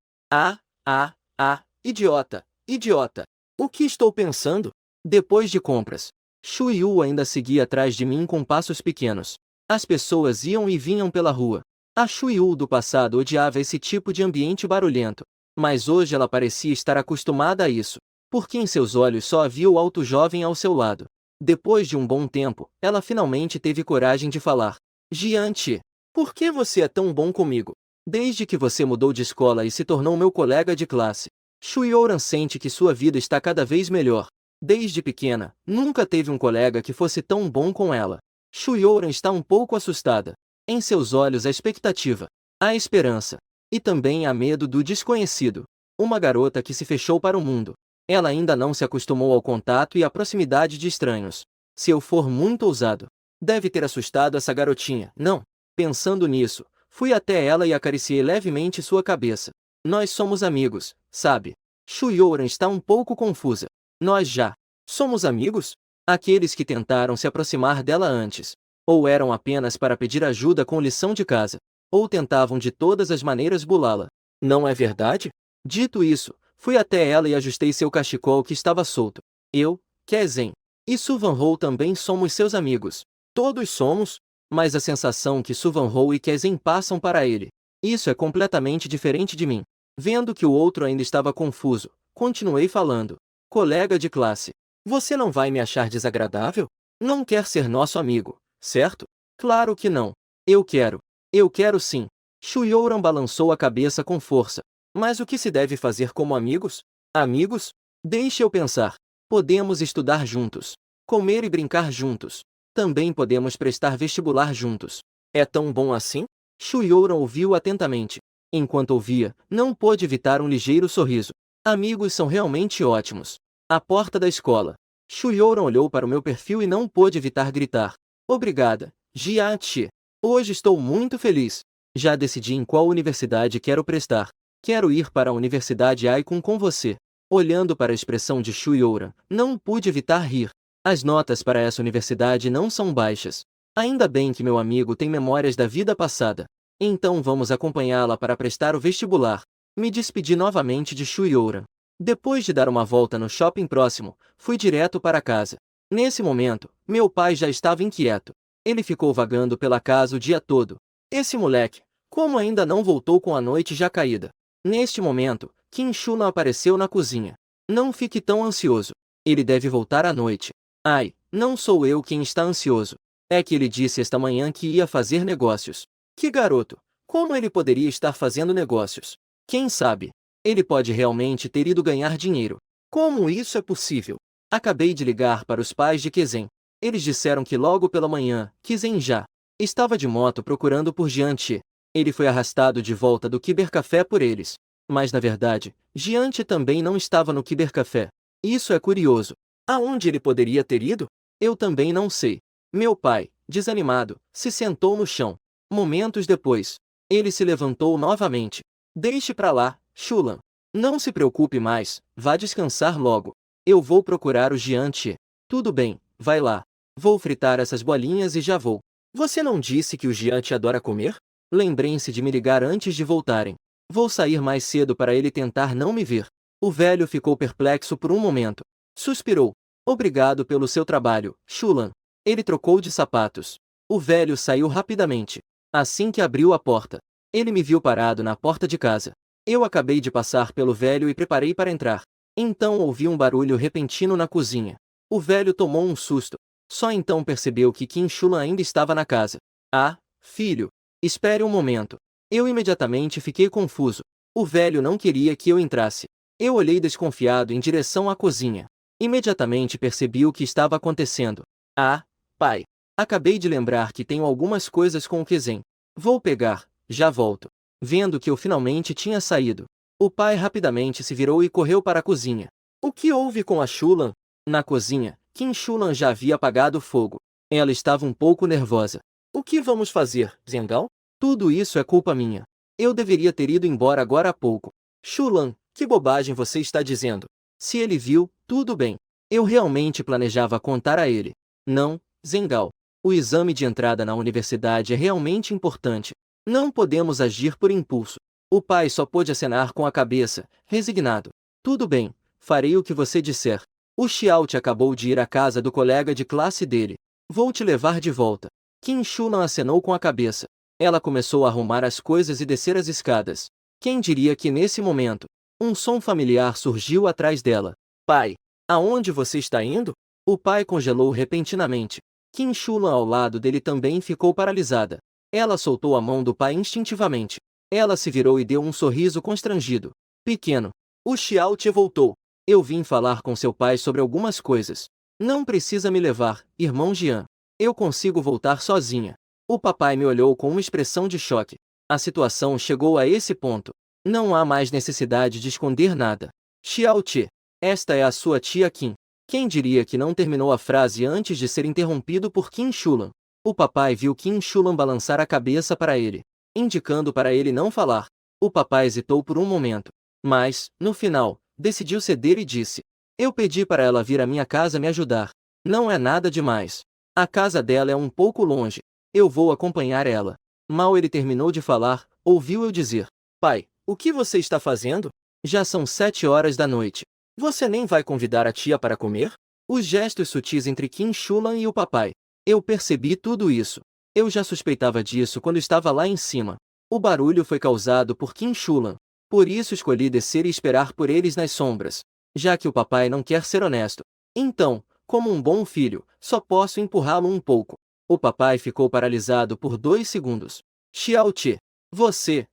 Idiota, idiota. O que estou pensando? Depois de compras. Shuyu ainda seguia atrás de mim com passos pequenos. As pessoas iam e vinham pela rua. A Shuyu do passado odiava esse tipo de ambiente barulhento. Mas hoje ela parecia estar acostumada a isso. Porque em seus olhos só havia o alto jovem ao seu lado. Depois de um bom tempo, ela finalmente teve coragem de falar. Jiante, por que você é tão bom comigo? Desde que você mudou de escola e se tornou meu colega de classe. Shuyoran sente que sua vida está cada vez melhor. Desde pequena, nunca teve um colega que fosse tão bom com ela. Shuyoran está um pouco assustada. Em seus olhos há expectativa, há esperança. E também há medo do desconhecido. Uma garota que se fechou para o mundo. Ela ainda não se acostumou ao contato e à proximidade de estranhos. Se eu for muito ousado, deve ter assustado essa garotinha, não? Pensando nisso, fui até ela e acariciei levemente sua cabeça. Nós somos amigos, sabe? Shuyoran está um pouco confusa. Nós já somos amigos? Aqueles que tentaram se aproximar dela antes. Ou eram apenas para pedir ajuda com lição de casa. Ou tentavam de todas as maneiras bulá-la. Não é verdade? Dito isso, fui até ela e ajustei seu cachecol que estava solto. Eu, Kezen e Suvanhou também somos seus amigos. Todos somos, mas a sensação que Suvanhou e Kezen passam para ele. Isso é completamente diferente de mim. Vendo que o outro ainda estava confuso, continuei falando. Colega de classe, você não vai me achar desagradável? Não quer ser nosso amigo, certo? Claro que não. Eu quero. Eu quero sim. Shuyoran balançou a cabeça com força. Mas o que se deve fazer como amigos? Amigos? Deixe eu pensar. Podemos estudar juntos. Comer e brincar juntos. Também podemos prestar vestibular juntos. É tão bom assim? Shuyoran ouviu atentamente. Enquanto ouvia, não pôde evitar um ligeiro sorriso. Amigos são realmente ótimos. À porta da escola. Shuyoran olhou para o meu perfil e não pôde evitar gritar. Obrigada, Jiachi. Hoje estou muito feliz. Já decidi em qual universidade quero prestar. Quero ir para a Universidade Aikon com você. Olhando para a expressão de Shuyoran, não pude evitar rir. As notas para essa universidade não são baixas. Ainda bem que meu amigo tem memórias da vida passada. Então vamos acompanhá-la para prestar o vestibular. Me despedi novamente de Shuyoran. Depois de dar uma volta no shopping próximo, fui direto para casa. Nesse momento, meu pai já estava inquieto. Ele ficou vagando pela casa o dia todo. Esse moleque, como ainda não voltou com a noite já caída? Neste momento, Kim Shulan apareceu na cozinha. Não fique tão ansioso. Ele deve voltar à noite. Ai, não sou eu quem está ansioso. É que ele disse esta manhã que ia fazer negócios. Que garoto! Como ele poderia estar fazendo negócios? Quem sabe? Ele pode realmente ter ido ganhar dinheiro. Como isso é possível? Acabei de ligar para os pais de Kezen. Eles disseram que logo pela manhã, Kezen já estava de moto procurando por Jianchi. Ele foi arrastado de volta do Cybercafé por eles. Mas na verdade, Jianchi também não estava no Cybercafé. Isso é curioso. Aonde ele poderia ter ido? Eu também não sei. Meu pai, desanimado, se sentou no chão. Momentos depois, ele se levantou novamente. Deixe pra lá, Shulan. Não se preocupe mais, vá descansar logo. Eu vou procurar o Jianchi. Tudo bem, vai lá. Vou fritar essas bolinhas e já vou. Você não disse que o Jianchi adora comer? Lembrem-se de me ligar antes de voltarem. Vou sair mais cedo para ele tentar não me ver. O velho ficou perplexo por um momento. Suspirou. Obrigado pelo seu trabalho, Shulan. Ele trocou de sapatos. O velho saiu rapidamente. Assim que abriu a porta, ele me viu parado na porta de casa. Eu acabei de passar pelo velho e preparei para entrar. Então ouvi um barulho repentino na cozinha. O velho tomou um susto. Só então percebeu que Kim Shulan ainda estava na casa. Ah, filho. Espere um momento. Eu imediatamente fiquei confuso. O velho não queria que eu entrasse. Eu olhei desconfiado em direção à cozinha. Imediatamente percebi o que estava acontecendo. Ah, pai. Acabei de lembrar que tenho algumas coisas com o Kezen. Vou pegar, já volto. Vendo que eu finalmente tinha saído, o pai rapidamente se virou e correu para a cozinha. O que houve com a Shulan? Na cozinha, Kim Shulan já havia apagado o fogo. Ela estava um pouco nervosa. O que vamos fazer, Zengal? Tudo isso é culpa minha. Eu deveria ter ido embora agora há pouco. Shulan, que bobagem você está dizendo? Se ele viu, tudo bem. Eu realmente planejava contar a ele. Não, Zengal. O exame de entrada na universidade é realmente importante. Não podemos agir por impulso. O pai só pôde acenar com a cabeça, resignado. Tudo bem, farei o que você disser. O Xiaote acabou de ir à casa do colega de classe dele. Vou te levar de volta. Kim Shulan acenou com a cabeça. Ela começou a arrumar as coisas e descer as escadas. Quem diria que nesse momento, um som familiar surgiu atrás dela. Pai, aonde você está indo? O pai congelou repentinamente. Kim Shulan ao lado dele também ficou paralisada. Ela soltou a mão do pai instintivamente. Ela se virou e deu um sorriso constrangido. Pequeno. O Xiaote voltou. Eu vim falar com seu pai sobre algumas coisas. Não precisa me levar, irmão Jian. Eu consigo voltar sozinha. O papai me olhou com uma expressão de choque. A situação chegou a esse ponto. Não há mais necessidade de esconder nada. Xiaote, esta é a sua tia Kim. Quem diria que não terminou a frase antes de ser interrompido por Kim Shulan? O papai viu Kim Shulan balançar a cabeça para ele, indicando para ele não falar. O papai hesitou por um momento, mas, no final, decidiu ceder e disse: Eu pedi para ela vir à minha casa me ajudar. Não é nada demais. A casa dela é um pouco longe. Eu vou acompanhar ela. Mal ele terminou de falar, ouviu eu dizer: Pai, o que você está fazendo? Já são 7 horas da noite. Você nem vai convidar a tia para comer? Os gestos sutis entre Kim Shulan e o papai. Eu percebi tudo isso. Eu já suspeitava disso quando estava lá em cima. O barulho foi causado por Kim Shulan. Por isso escolhi descer e esperar por eles nas sombras. Já que o papai não quer ser honesto. Então, como um bom filho, só posso empurrá-lo um pouco. O papai ficou paralisado por 2 segundos. Xiaote, você.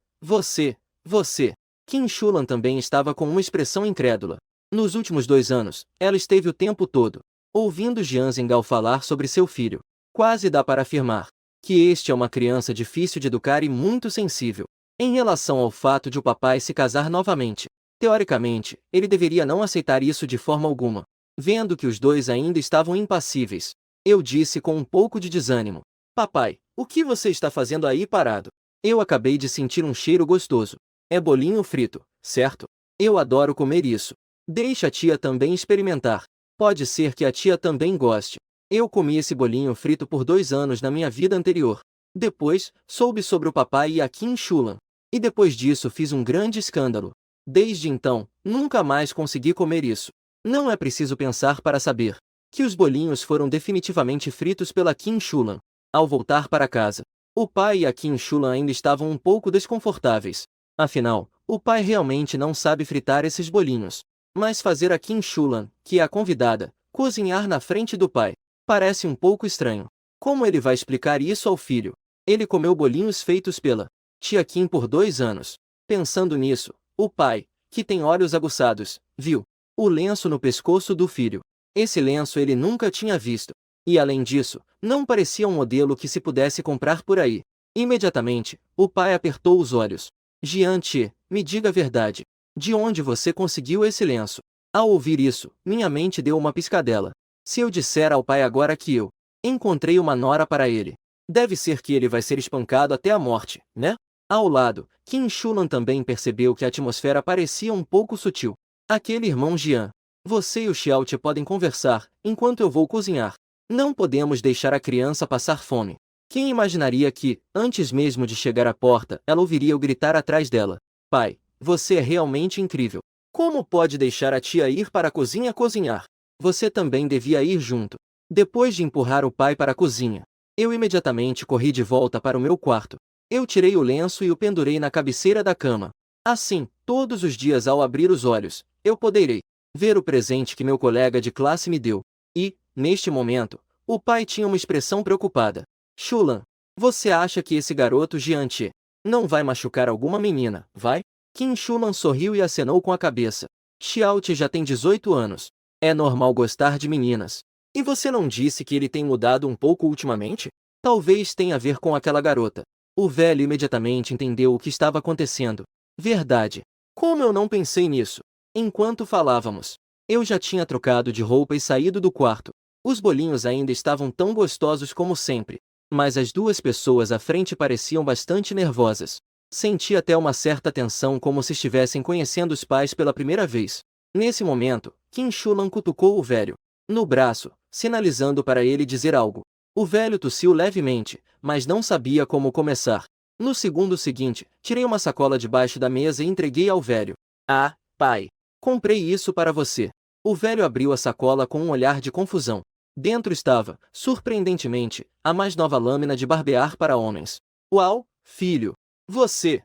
Kim Shulan também estava com uma expressão incrédula. Nos últimos 2 anos, ela esteve o tempo todo ouvindo Jian Zhenghao falar sobre seu filho. Quase dá para afirmar que este é uma criança difícil de educar e muito sensível. Em relação ao fato de o papai se casar novamente, teoricamente, ele deveria não aceitar isso de forma alguma. Vendo que os dois ainda estavam impassíveis, eu disse com um pouco de desânimo: Papai, o que você está fazendo aí parado? Eu acabei de sentir um cheiro gostoso. É bolinho frito, certo? Eu adoro comer isso. Deixa a tia também experimentar. Pode ser que a tia também goste. Eu comi esse bolinho frito por 2 anos na minha vida anterior. Depois, soube sobre o papai e a Qin Shulan. E depois disso fiz um grande escândalo. Desde então, nunca mais consegui comer isso. Não é preciso pensar para saber que os bolinhos foram definitivamente fritos pela Qin Shulan. Ao voltar para casa, o pai e a Qin Shulan ainda estavam um pouco desconfortáveis. Afinal, o pai realmente não sabe fritar esses bolinhos. Mas fazer a Qin Shulan, que é a convidada, cozinhar na frente do pai, parece um pouco estranho. Como ele vai explicar isso ao filho? Ele comeu bolinhos feitos pela tia Qin por 2 anos. Pensando nisso, o pai, que tem olhos aguçados, viu o lenço no pescoço do filho. Esse lenço ele nunca tinha visto. E além disso, não parecia um modelo que se pudesse comprar por aí. Imediatamente, o pai apertou os olhos. Jian Che, me diga a verdade. De onde você conseguiu esse lenço? Ao ouvir isso, minha mente deu uma piscadela. Se eu disser ao pai agora que eu encontrei uma nora para ele, deve ser que ele vai ser espancado até a morte, né? Ao lado, Qin Shulan também percebeu que a atmosfera parecia um pouco sutil. Aquele irmão Jian. Você e o Xiaote podem conversar, enquanto eu vou cozinhar. Não podemos deixar a criança passar fome. Quem imaginaria que, antes mesmo de chegar à porta, ela ouviria eu gritar atrás dela: Pai, você é realmente incrível. Como pode deixar a tia ir para a cozinha cozinhar? Você também devia ir junto. Depois de empurrar o pai para a cozinha, eu imediatamente corri de volta para o meu quarto. Eu tirei o lenço e o pendurei na cabeceira da cama. Assim, todos os dias ao abrir os olhos, eu poderei ver o presente que meu colega de classe me deu. E, neste momento, o pai tinha uma expressão preocupada. Shulan, você acha que esse garoto Jian Che não vai machucar alguma menina, vai? Qin Shulan sorriu e acenou com a cabeça. Xiaote já tem 18 anos. É normal gostar de meninas. E você não disse que ele tem mudado um pouco ultimamente? Talvez tenha a ver com aquela garota. O velho imediatamente entendeu o que estava acontecendo. Verdade. Como eu não pensei nisso? Enquanto falávamos, eu já tinha trocado de roupa e saído do quarto. Os bolinhos ainda estavam tão gostosos como sempre, mas as duas pessoas à frente pareciam bastante nervosas. Senti até uma certa tensão, como se estivessem conhecendo os pais pela primeira vez. Nesse momento, Qin Shulan cutucou o velho no braço, sinalizando para ele dizer algo. O velho tossiu levemente, mas não sabia como começar. No segundo seguinte, tirei uma sacola debaixo da mesa e entreguei ao velho. Ah, pai, comprei isso para você. O velho abriu a sacola com um olhar de confusão. Dentro estava, surpreendentemente, a mais nova lâmina de barbear para homens. Uau, filho! Você!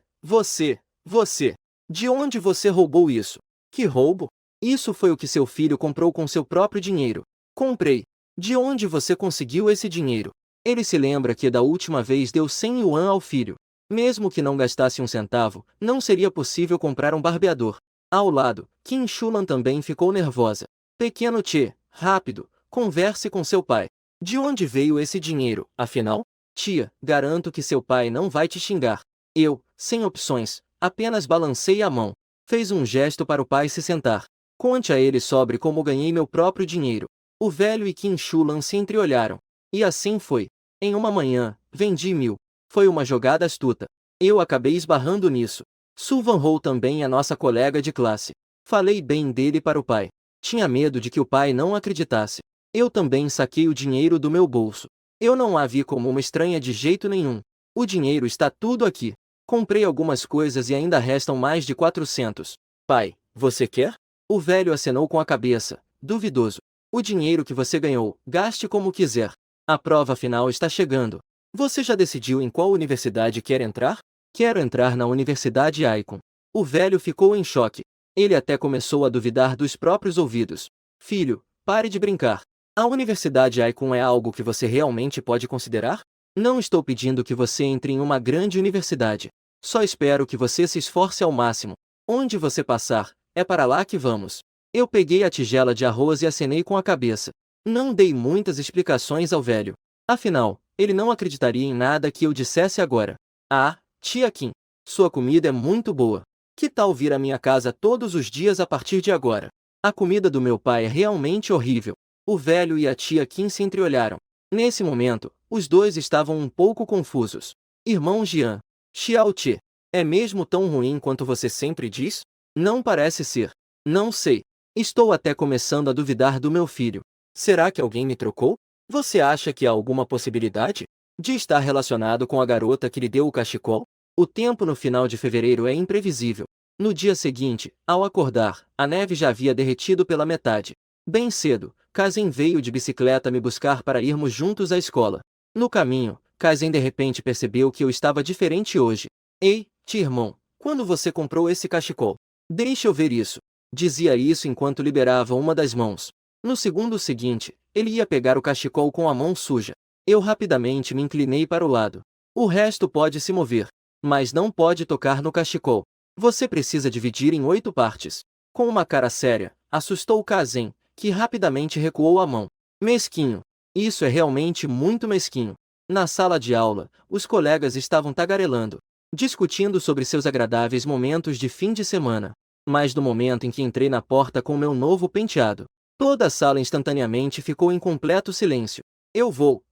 De onde você roubou isso? Que roubo? Isso foi o que seu filho comprou com seu próprio dinheiro. Comprei. De onde você conseguiu esse dinheiro? Ele se lembra que da última vez deu 100 yuan ao filho. Mesmo que não gastasse um centavo, não seria possível comprar um barbeador. Ao lado, Qin Shulan também ficou nervosa. Pequeno Che, rápido, converse com seu pai. De onde veio esse dinheiro, afinal? Tia, garanto que seu pai não vai te xingar. Eu, sem opções, apenas balancei a mão. Fez um gesto para o pai se sentar. Conte a ele sobre como ganhei meu próprio dinheiro. O velho e Qin Shulan se entreolharam. E assim foi. Em uma manhã, vendi 1000. Foi uma jogada astuta. Eu acabei esbarrando nisso. Su Vanhou também é nossa colega de classe. Falei bem dele para o pai. Tinha medo de que o pai não acreditasse. Eu também saquei o dinheiro do meu bolso. Eu não a vi como uma estranha de jeito nenhum. O dinheiro está tudo aqui. Comprei algumas coisas e ainda restam mais de 400. Pai, você quer? O velho acenou com a cabeça, duvidoso. O dinheiro que você ganhou, gaste como quiser. A prova final está chegando. Você já decidiu em qual universidade quer entrar? Quero entrar na Universidade Icon. O velho ficou em choque. Ele até começou a duvidar dos próprios ouvidos. Filho, pare de brincar. A Universidade Icon é algo que você realmente pode considerar? Não estou pedindo que você entre em uma grande universidade. Só espero que você se esforce ao máximo. Onde você passar, é para lá que vamos. Eu peguei a tigela de arroz e acenei com a cabeça. Não dei muitas explicações ao velho. Afinal, ele não acreditaria em nada que eu dissesse agora. Ah, tia Kim, sua comida é muito boa. Que tal vir à minha casa todos os dias a partir de agora? A comida do meu pai é realmente horrível. O velho e a tia Kim se entreolharam. Nesse momento, os dois estavam um pouco confusos. Irmão Jian, Xiao Che, é mesmo tão ruim quanto você sempre diz? Não parece ser. Não sei. Estou até começando a duvidar do meu filho. Será que alguém me trocou? Você acha que há alguma possibilidade de estar relacionado com a garota que lhe deu o cachecol? O tempo no final de fevereiro é imprevisível. No dia seguinte, ao acordar, a neve já havia derretido pela metade. Bem cedo, Kaizen veio de bicicleta me buscar para irmos juntos à escola. No caminho, Kaizen de repente percebeu que eu estava diferente hoje. Ei, tia irmão, quando você comprou esse cachecol? Deixa eu ver isso. Dizia isso enquanto liberava uma das mãos. No segundo seguinte, ele ia pegar o cachecol com a mão suja. Eu rapidamente me inclinei para o lado. O resto pode se mover, mas não pode tocar no cachecol. Você precisa dividir em 8 partes. Com uma cara séria, assustou Kaizen, que rapidamente recuou a mão. Mesquinho. Isso é realmente muito mesquinho. Na sala de aula, os colegas estavam tagarelando, discutindo sobre seus agradáveis momentos de fim de semana. Mas no momento em que entrei na porta com meu novo penteado, toda a sala instantaneamente ficou em completo silêncio. Eu vou.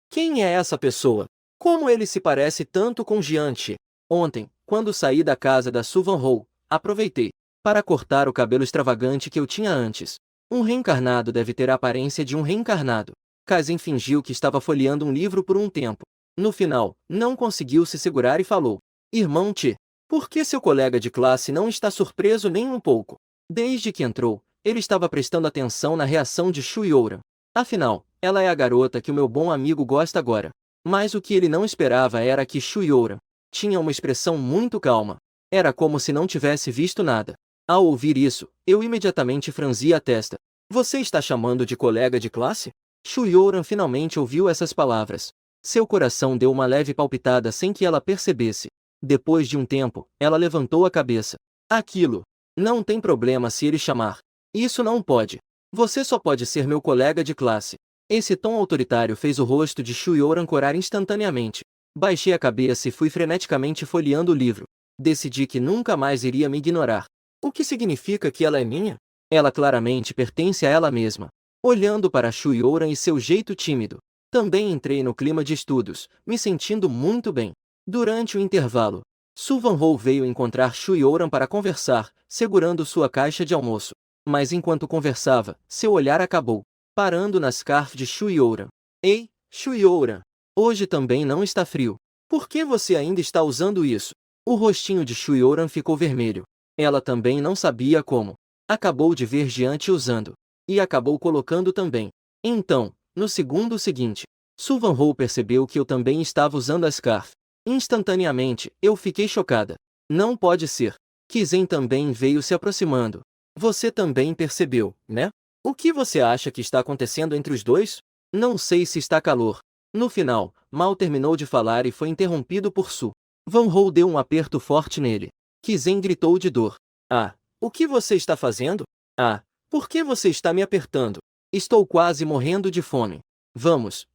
Quem é essa pessoa? Como ele se parece tanto com Jiante? Ontem, quando saí da casa da Suvan Ho, aproveitei para cortar o cabelo extravagante que eu tinha antes. Um reencarnado deve ter a aparência de um reencarnado. Kaizen fingiu que estava folheando um livro por um tempo. No final, não conseguiu se segurar e falou: Irmão Che, por que seu colega de classe não está surpreso nem um pouco? Desde que entrou, ele estava prestando atenção na reação de Shu Youran. Afinal, ela é a garota que o meu bom amigo gosta agora. Mas o que ele não esperava era que Shu Youran tinha uma expressão muito calma. Era como se não tivesse visto nada. Ao ouvir isso, eu imediatamente franzi a testa. Você está chamando de colega de classe? Shu Youran finalmente ouviu essas palavras. Seu coração deu uma leve palpitada sem que ela percebesse. Depois de um tempo, ela levantou a cabeça. Aquilo. Não tem problema se ele chamar. Isso não pode. Você só pode ser meu colega de classe. Esse tom autoritário fez o rosto de Shu Youran corar instantaneamente. Baixei a cabeça e fui freneticamente folheando o livro. Decidi que nunca mais iria me ignorar. O que significa que ela é minha? Ela claramente pertence a ela mesma. Olhando para Shu Youran e seu jeito tímido, também entrei no clima de estudos, me sentindo muito bem. Durante o intervalo, Suvan Ho veio encontrar Shu Youran para conversar, segurando sua caixa de almoço. Mas enquanto conversava, seu olhar acabou parando na scarf de Shu Youran. Ei, Shu Youran, hoje também não está frio. Por que você ainda está usando isso? O rostinho de Shu Youran ficou vermelho. Ela também não sabia como. Acabou de ver Jiante usando. E acabou colocando também. Então, no segundo seguinte, Suvan Ho percebeu que eu também estava usando a scarf. Instantaneamente, eu fiquei chocada. Não pode ser. Kaizen também veio se aproximando. Você também percebeu, né? O que você acha que está acontecendo entre os dois? Não sei se está calor. No final, mal terminou de falar e foi interrompido por Su. Van Ho deu um aperto forte nele. Kaizen gritou de dor. Ah, o que você está fazendo? Ah, por que você está me apertando? Estou quase morrendo de fome. Vamos.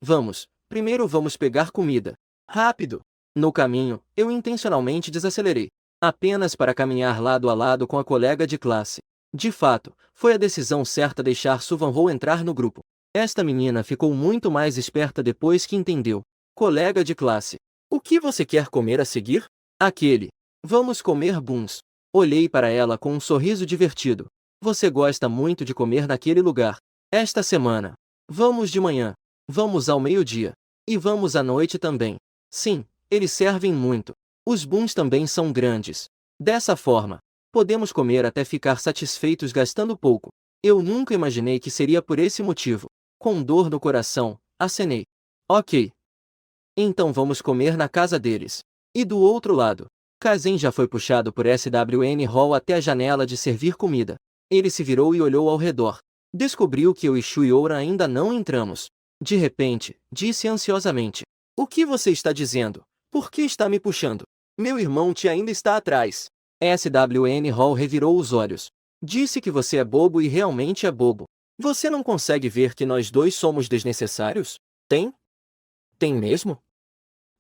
Primeiro vamos pegar comida. Rápido! No caminho, eu intencionalmente desacelerei. Apenas para caminhar lado a lado com a colega de classe. De fato, foi a decisão certa deixar Suvan Ho entrar no grupo. Esta menina ficou muito mais esperta depois que entendeu. Colega de classe. O que você quer comer a seguir? Aquele. Vamos comer buns. Olhei para ela com um sorriso divertido. Você gosta muito de comer naquele lugar. Esta semana. Vamos de manhã. Vamos ao meio-dia. E vamos à noite também. Sim, eles servem muito. Os buns também são grandes. Dessa forma, podemos comer até ficar satisfeitos gastando pouco. Eu nunca imaginei que seria por esse motivo. Com dor no coração, acenei. Ok. Então vamos comer na casa deles. E do outro lado, Kaizen já foi puxado por SWN Hall até a janela de servir comida. Ele se virou e olhou ao redor. Descobriu que eu e Shu Youran ainda não entramos. De repente, disse ansiosamente. O que você está dizendo? Por que está me puxando? Meu irmão Ti ainda está atrás. SWN Hall revirou os olhos. Disse que você é bobo e realmente é bobo. Você não consegue ver que nós dois somos desnecessários? Tem? Tem mesmo?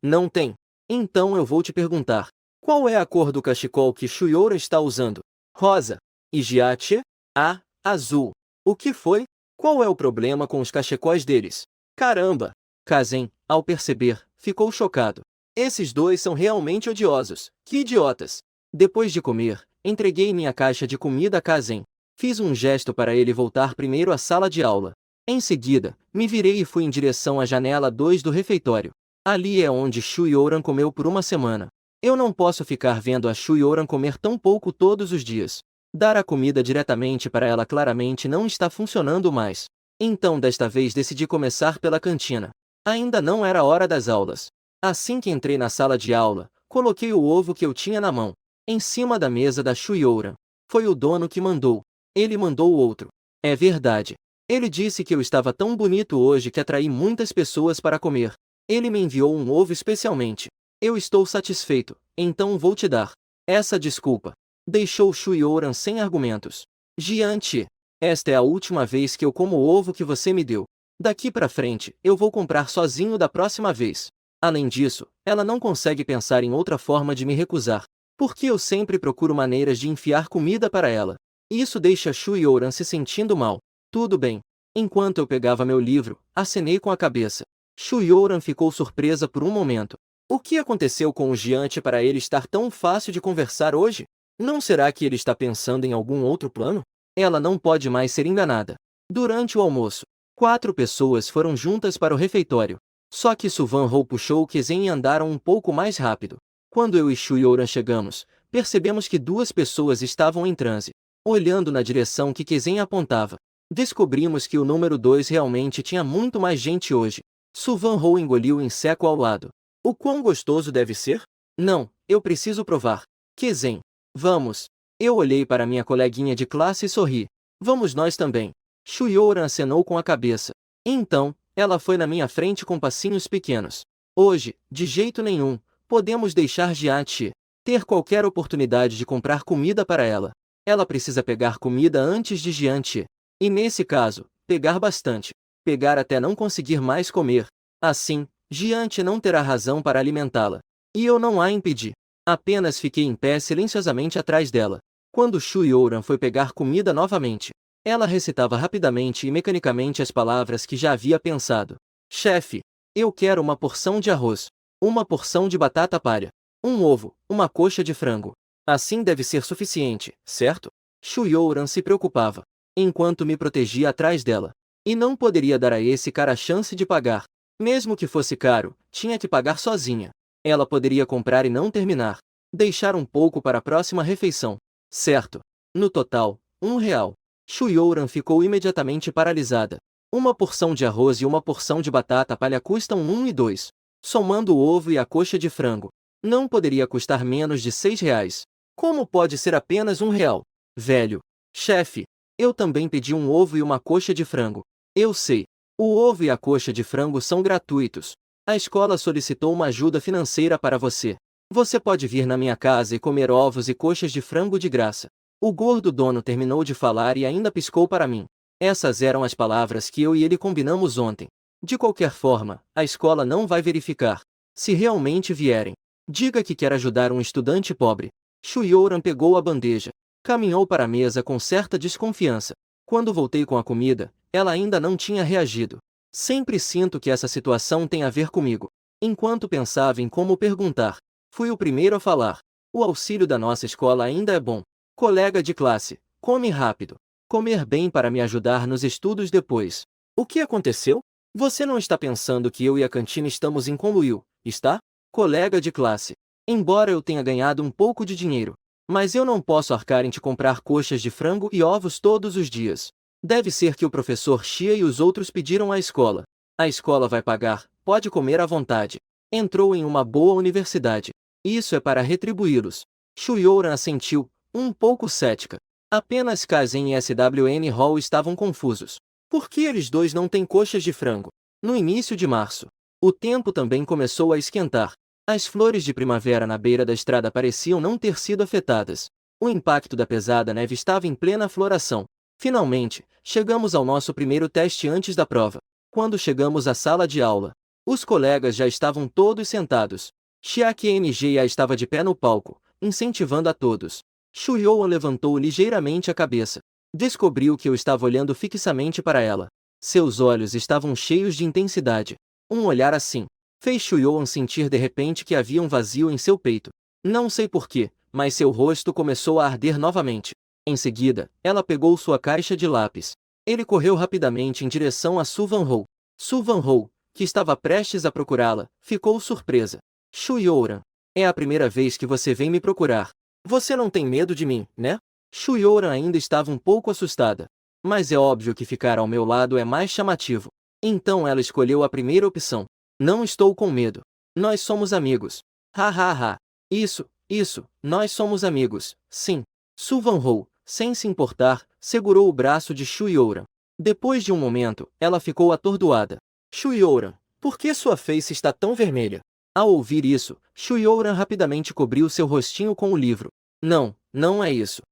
Não tem. Então eu vou te perguntar. Qual é a cor do cachecol que Shuiora está usando? Rosa. E Jiachi? Ah, azul. O que foi? Qual é o problema com os cachecóis deles? Caramba! Kazen, ao perceber, ficou chocado. Esses dois são realmente odiosos. Que idiotas! Depois de comer, entreguei minha caixa de comida a Kazen. Fiz um gesto para ele voltar primeiro à sala de aula. Em seguida, me virei e fui em direção à janela 2 do refeitório. Ali é onde Shuiora comeu por uma semana. Eu não posso ficar vendo a Shuiora comer tão pouco todos os dias. Dar a comida diretamente para ela claramente não está funcionando mais. Então desta vez decidi começar pela cantina. Ainda não era hora das aulas. Assim que entrei na sala de aula, coloquei o ovo que eu tinha na mão, em cima da mesa da Shuiora. Foi o dono que mandou. Ele mandou outro. É verdade. Ele disse que eu estava tão bonito hoje que atraí muitas pessoas para comer. Ele me enviou um ovo especialmente. Eu estou satisfeito, então vou te dar essa desculpa. Deixou Shuiora sem argumentos. Jianchi, esta é a última vez que eu como o ovo que você me deu. Daqui pra frente, eu vou comprar sozinho da próxima vez. Além disso, ela não consegue pensar em outra forma de me recusar, porque eu sempre procuro maneiras de enfiar comida para ela. Isso deixa Shuiora se sentindo mal. Tudo bem. Enquanto eu pegava meu livro, acenei com a cabeça. Shuiora ficou surpresa por um momento. O que aconteceu com o Jianchi para ele estar tão fácil de conversar hoje? Não será que ele está pensando em algum outro plano? Ela não pode mais ser enganada. Durante o almoço, 4 pessoas foram juntas para o refeitório. Só que Suvan Ho puxou o Kezen e andaram um pouco mais rápido. Quando eu e Shuiora chegamos, percebemos que 2 pessoas estavam em transe. Olhando na direção que Kezen apontava, descobrimos que o número 2 realmente tinha muito mais gente hoje. Suvan Ho engoliu em seco ao lado. O quão gostoso deve ser? Não, eu preciso provar. Kezen. Vamos. Eu olhei para minha coleguinha de classe e sorri. Vamos nós também. Shuiora acenou com a cabeça. Então, ela foi na minha frente com passinhos pequenos. Hoje, de jeito nenhum, podemos deixar Jiachi ter qualquer oportunidade de comprar comida para ela. Ela precisa pegar comida antes de Jiachi. E nesse caso, pegar bastante. Pegar até não conseguir mais comer. Assim, Jiachi não terá razão para alimentá-la. E eu não a impedi. Apenas fiquei em pé silenciosamente atrás dela. Quando Shuiora foi pegar comida novamente, ela recitava rapidamente e mecanicamente as palavras que já havia pensado. Chefe, eu quero uma porção de arroz, uma porção de batata palha, um ovo, uma coxa de frango. Assim deve ser suficiente, certo? Shuiora se preocupava, enquanto me protegia atrás dela. E não poderia dar a esse cara a chance de pagar. Mesmo que fosse caro, tinha que pagar sozinha. Ela poderia comprar e não terminar. Deixar um pouco para a próxima refeição. Certo. No total, R$ 1. Shuiora ficou imediatamente paralisada. Uma porção de arroz e uma porção de batata palha custam 1 e 2. Somando o ovo e a coxa de frango, não poderia custar menos de R$ 6. Como pode ser apenas R$ 1? Velho. Chefe, eu também pedi um ovo e uma coxa de frango. Eu sei. O ovo e a coxa de frango são gratuitos. A escola solicitou uma ajuda financeira para você. Você pode vir na minha casa e comer ovos e coxas de frango de graça. O gordo dono terminou de falar e ainda piscou para mim. Essas eram as palavras que eu e ele combinamos ontem. De qualquer forma, a escola não vai verificar. Se realmente vierem, diga que quer ajudar um estudante pobre. Shuiora pegou a bandeja. Caminhou para a mesa com certa desconfiança. Quando voltei com a comida, ela ainda não tinha reagido. Sempre sinto que essa situação tem a ver comigo. Enquanto pensava em como perguntar, fui o primeiro a falar. O auxílio da nossa escola ainda é bom. Colega de classe, come rápido. Comer bem para me ajudar nos estudos depois. O que aconteceu? Você não está pensando que eu e a cantina estamos em conluio, está? Colega de classe. Embora eu tenha ganhado um pouco de dinheiro, mas eu não posso arcar em te comprar coxas de frango e ovos todos os dias. Deve ser que o professor Xia e os outros pediram à escola. A escola vai pagar, pode comer à vontade. Entrou em uma boa universidade. Isso é para retribuí-los. Shuiora assentiu, um pouco cética. Apenas Kazen e SWN Hall estavam confusos. Por que eles dois não têm coxas de frango? No início de março, o tempo também começou a esquentar. As flores de primavera na beira da estrada pareciam não ter sido afetadas. O impacto da pesada neve estava em plena floração. Finalmente, chegamos ao nosso primeiro teste antes da prova. Quando chegamos à sala de aula, os colegas já estavam todos sentados. Xiaqi-Nga estava de pé no palco, incentivando a todos. Shu-Yuan levantou ligeiramente a cabeça. Descobriu que eu estava olhando fixamente para ela. Seus olhos estavam cheios de intensidade. Um olhar assim fez Shu-Yuan sentir de repente que havia um vazio em seu peito. Não sei porquê, mas seu rosto começou a arder novamente. Em seguida, ela pegou sua caixa de lápis. Ele correu rapidamente em direção a Su Van-Ho. Su Van-Ho, que estava prestes a procurá-la, ficou surpresa. Shu-Yuan, é a primeira vez que você vem me procurar. Você não tem medo de mim, né? Shu-Yuan ainda estava um pouco assustada. Mas é óbvio que ficar ao meu lado é mais chamativo. Então ela escolheu a primeira opção. Não estou com medo. Nós somos amigos. Ha ha ha. Isso, nós somos amigos, sim. Su Van-Ho, sem se importar, segurou o braço de Shu-Yuan. Depois de um momento, ela ficou atordoada. Shu-Yuan, por que sua face está tão vermelha? Ao ouvir isso, Shu-Yuan rapidamente cobriu seu rostinho com o livro. Não é isso.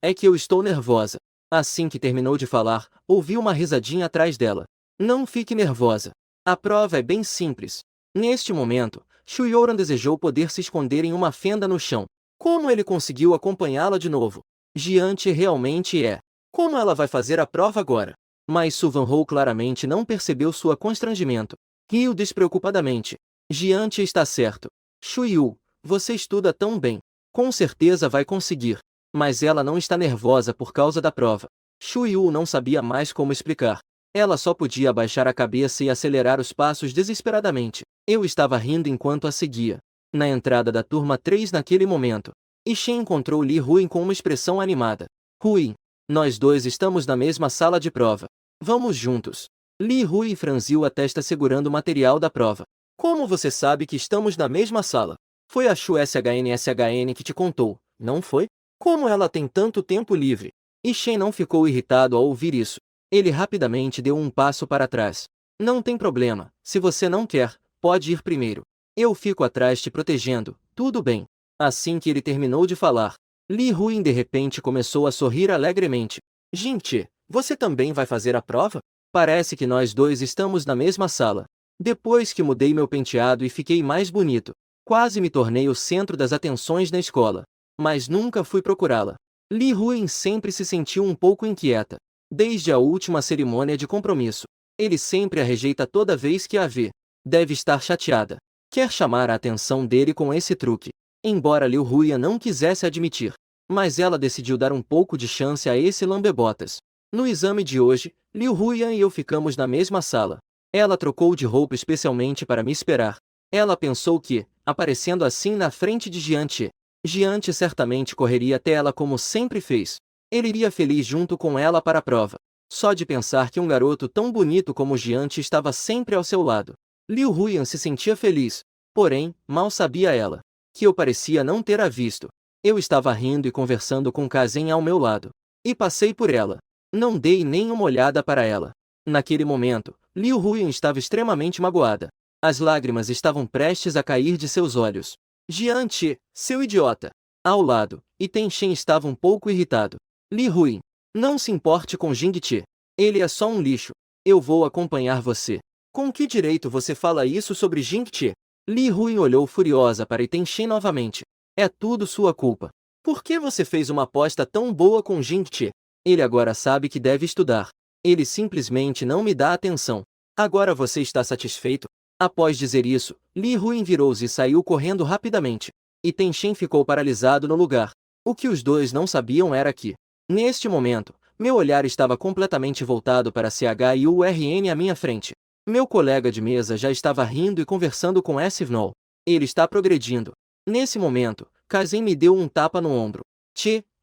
É que eu estou nervosa. Assim que terminou de falar, ouvi uma risadinha atrás dela. Não fique nervosa. A prova é bem simples. Neste momento, Shu-Yuan desejou poder se esconder em uma fenda no chão. Como ele conseguiu acompanhá-la de novo? Jiante realmente é. Como ela vai fazer a prova agora? Mas Su Van-Ho claramente não percebeu sua constrangimento. Riu despreocupadamente. Jiante está certo. Shu-Yu, você estuda tão bem. Com certeza vai conseguir. Mas ela não está nervosa por causa da prova. Shu-Yu não sabia mais como explicar. Ela só podia abaixar a cabeça e acelerar os passos desesperadamente. Eu estava rindo enquanto a seguia. Na entrada da turma 3 naquele momento, Ixen encontrou Li Ruin com uma expressão animada. Ruin, nós dois estamos na mesma sala de prova. Vamos juntos. Li Ruin franziu a testa segurando o material da prova. Como você sabe que estamos na mesma sala? Foi a Shu SHN que te contou, não foi? Como ela tem tanto tempo livre? Ixen não ficou irritado ao ouvir isso. Ele rapidamente deu um passo para trás. Não tem problema, se você não quer, pode ir primeiro. Eu fico atrás te protegendo, tudo bem. Assim que ele terminou de falar, Li Ruin de repente começou a sorrir alegremente. Gente, você também vai fazer a prova? Parece que nós dois estamos na mesma sala. Depois que mudei meu penteado e fiquei mais bonito, quase me tornei o centro das atenções na escola. Mas nunca fui procurá-la. Li Ruin sempre se sentiu um pouco inquieta. Desde a última cerimônia de compromisso. Ele sempre a rejeita toda vez que a vê. Deve estar chateada. Quer chamar a atenção dele com esse truque. Embora Liu Huiyan não quisesse admitir. Mas ela decidiu dar um pouco de chance a esse lambebotas. No exame de hoje, Liu Huiyan e eu ficamos na mesma sala. Ela trocou de roupa especialmente para me esperar. Ela pensou que, aparecendo assim na frente de Jiante certamente correria até ela como sempre fez. Ele iria feliz junto com ela para a prova. Só de pensar que um garoto tão bonito como Jiante estava sempre ao seu lado. Liu Huiyan se sentia feliz. Porém, mal sabia ela que eu parecia não ter a visto. Eu estava rindo e conversando com Kazen ao meu lado. E passei por ela. Não dei nem uma olhada para ela. Naquele momento, Liu Huiyan estava extremamente magoada. As lágrimas estavam prestes a cair de seus olhos. Jiante, seu idiota! Ao lado, e Tenshin estava um pouco irritado. Li Ruin, não se importe com Jingti. Ele é só um lixo. Eu vou acompanhar você. Com que direito você fala isso sobre Jingti? Li Ruin olhou furiosa para Tenshin novamente. É tudo sua culpa. Por que você fez uma aposta tão boa com Jingti? Ele agora sabe que deve estudar. Ele simplesmente não me dá atenção. Agora você está satisfeito? Após dizer isso, Li Ruin virou-se e saiu correndo rapidamente. E Tenshin ficou paralisado no lugar. O que os dois não sabiam era que, neste momento, meu olhar estava completamente voltado para CHIURN à minha frente. Meu colega de mesa já estava rindo e conversando com Svnol. Ele está progredindo. Nesse momento, Kazen me deu um tapa no ombro.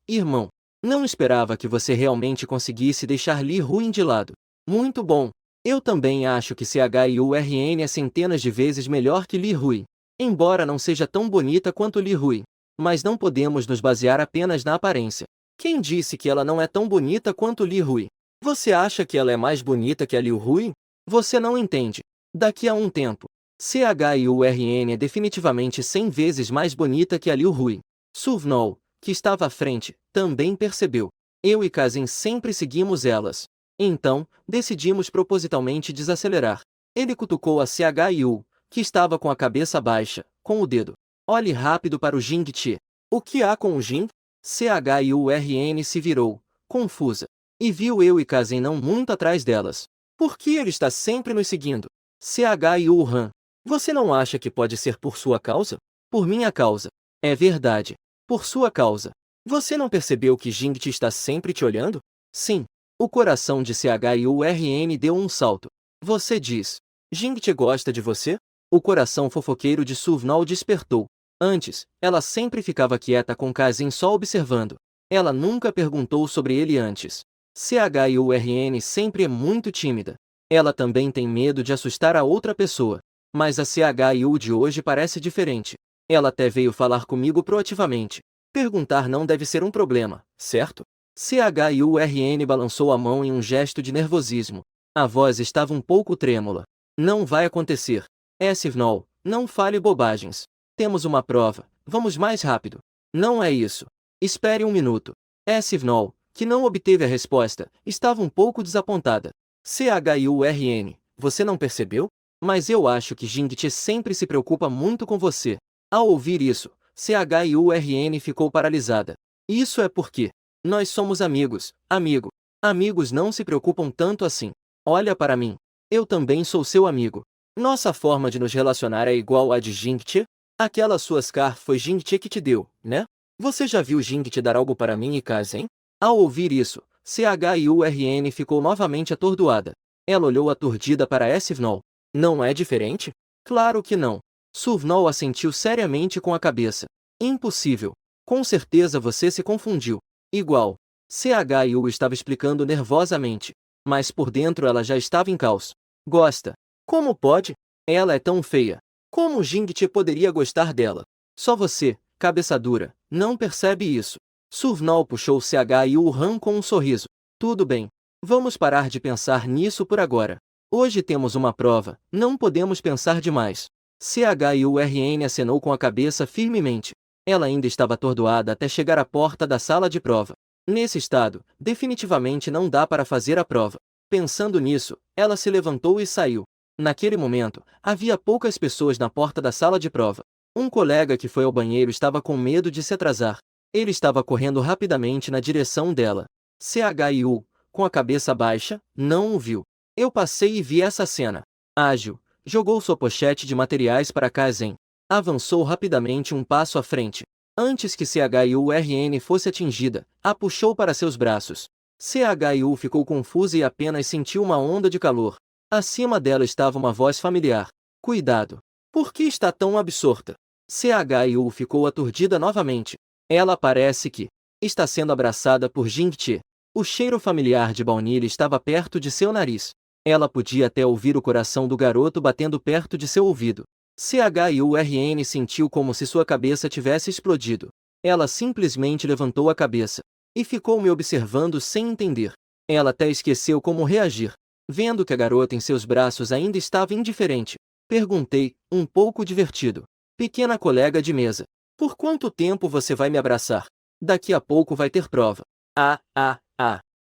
Irmão, não esperava que você realmente conseguisse deixar Li Ruin de lado. Muito bom. Eu também acho que CHIURN é centenas de vezes melhor que Li Ruin. Embora não seja tão bonita quanto Li Ruin. Mas não podemos nos basear apenas na aparência. Quem disse que ela não é tão bonita quanto Li Ruin? Você acha que ela é mais bonita que a Liu Ruin? Você não entende. Daqui a um tempo, CHIURN é definitivamente 100 vezes mais bonita que a Liu Ruin. Suvnol, que estava à frente, também percebeu. Eu e Kazem sempre seguimos elas. Então, decidimos propositalmente desacelerar. Ele cutucou a Chyu, que estava com a cabeça baixa, com o dedo. Olhe rápido para o Jing-Che. O que há com o Jing? Churn se virou, confusa, e viu eu e Kazem não muito atrás delas. Por que ele está sempre nos seguindo? Chyu-Han. Você não acha que pode ser por sua causa? Por minha causa. É verdade. Por sua causa. Você não percebeu que Jing-Che está sempre te olhando? Sim. O coração de Churn deu um salto. Você diz. Jing-Che gosta de você? O coração fofoqueiro de Suvnal despertou. Antes, ela sempre ficava quieta com Kazem só observando. Ela nunca perguntou sobre ele antes. Churn sempre é muito tímida. Ela também tem medo de assustar a outra pessoa. Mas a Chyu de hoje parece diferente. Ela até veio falar comigo proativamente. Perguntar não deve ser um problema, certo? Churn balançou a mão em um gesto de nervosismo. A voz estava um pouco trêmula. Não vai acontecer. Sivnol, não fale bobagens. Temos uma prova, vamos mais rápido. Não é isso. Espere um minuto. Sivnol, que não obteve a resposta, estava um pouco desapontada. Churn, você não percebeu? Mas eu acho que Jing-Che sempre se preocupa muito com você. Ao ouvir isso, Churn ficou paralisada. Isso é porque nós somos amigos, amigo. Amigos não se preocupam tanto assim. Olha para mim. Eu também sou seu amigo. Nossa forma de nos relacionar é igual à de Jing-Che? Aquela sua scarf foi Jing-Che que te deu, né? Você já viu Jing-Che dar algo para mim e Kazem? Ao ouvir isso, Churn ficou novamente atordoada. Ela olhou aturdida para Sivnol. Não é diferente? Claro que não. Suvnol assentiu seriamente com a cabeça. Impossível. Com certeza você se confundiu. Igual. Chyu estava explicando nervosamente. Mas por dentro ela já estava em caos. Gosta. Como pode? Ela é tão feia. Como Jing-Che poderia gostar dela? Só você, cabeça dura, não percebe isso. Suvnol puxou Chyu-Han com um sorriso. Tudo bem. Vamos parar de pensar nisso por agora. Hoje temos uma prova, não podemos pensar demais. Churn acenou com a cabeça firmemente. Ela ainda estava atordoada até chegar à porta da sala de prova. Nesse estado, definitivamente não dá para fazer a prova. Pensando nisso, ela se levantou e saiu. Naquele momento, havia poucas pessoas na porta da sala de prova. Um colega que foi ao banheiro estava com medo de se atrasar. Ele estava correndo rapidamente na direção dela. Chyu, com a cabeça baixa, não o viu. Eu passei e vi essa cena. Ágil, jogou sua pochete de materiais para Kazem. Avançou rapidamente um passo à frente. Antes que Churn fosse atingida, a puxou para seus braços. Chyu ficou confusa e apenas sentiu uma onda de calor. Acima dela estava uma voz familiar. Cuidado. Por que está tão absorta? Chyu ficou aturdida novamente. Ela parece que está sendo abraçada por Jing-Che. O cheiro familiar de baunilha estava perto de seu nariz. Ela podia até ouvir o coração do garoto batendo perto de seu ouvido. Churn sentiu como se sua cabeça tivesse explodido. Ela simplesmente levantou a cabeça e ficou me observando sem entender. Ela até esqueceu como reagir. Vendo que a garota em seus braços ainda estava indiferente, perguntei, um pouco divertido. Pequena colega de mesa, por quanto tempo você vai me abraçar? Daqui a pouco vai ter prova.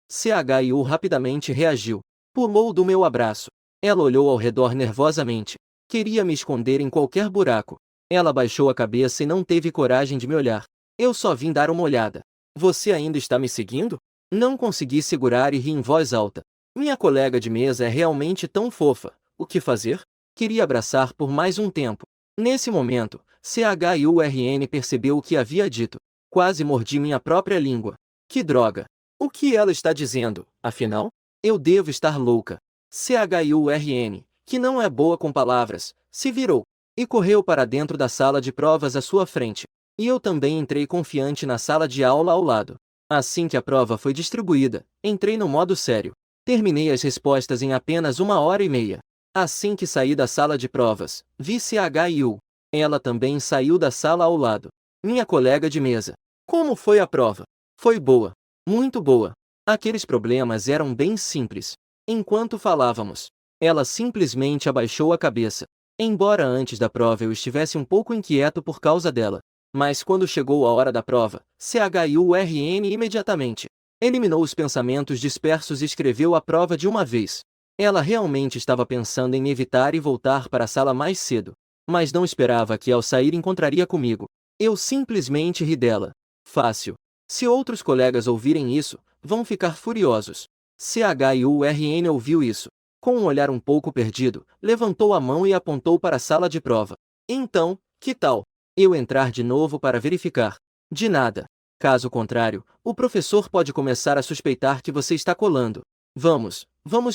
Chyu rapidamente reagiu. Pulou do meu abraço. Ela olhou ao redor nervosamente. Queria me esconder em qualquer buraco. Ela baixou a cabeça e não teve coragem de me olhar. Eu só vim dar uma olhada. Você ainda está me seguindo? Não consegui segurar e ri em voz alta. Minha colega de mesa é realmente tão fofa. O que fazer? Queria abraçar por mais um tempo. Nesse momento, Churn percebeu o que havia dito. Quase mordi minha própria língua. Que droga! O que ela está dizendo, afinal? Eu devo estar louca. Churn, que não é boa com palavras, se virou e correu para dentro da sala de provas à sua frente. E eu também entrei confiante na sala de aula ao lado. Assim que a prova foi distribuída, entrei no modo sério. Terminei as respostas em apenas 1h30. Assim que saí da sala de provas, vi Chyu. Ela também saiu da sala ao lado. Minha colega de mesa. Como foi a prova? Foi boa. Muito boa. Aqueles problemas eram bem simples. Enquanto falávamos, ela simplesmente abaixou a cabeça. Embora antes da prova eu estivesse um pouco inquieto por causa dela. Mas quando chegou a hora da prova, CHIURN imediatamente eliminou os pensamentos dispersos e escreveu a prova de uma vez. Ela realmente estava pensando em me evitar e voltar para a sala mais cedo. Mas não esperava que ao sair encontraria comigo. Eu simplesmente ri dela. Fácil. Se outros colegas ouvirem isso, vão ficar furiosos. CHIURN ouviu isso. Com um olhar um pouco perdido, levantou a mão e apontou para a sala de prova. Então, que tal eu entrar de novo para verificar? De nada. Caso contrário, o professor pode começar a suspeitar que você está colando. Vamos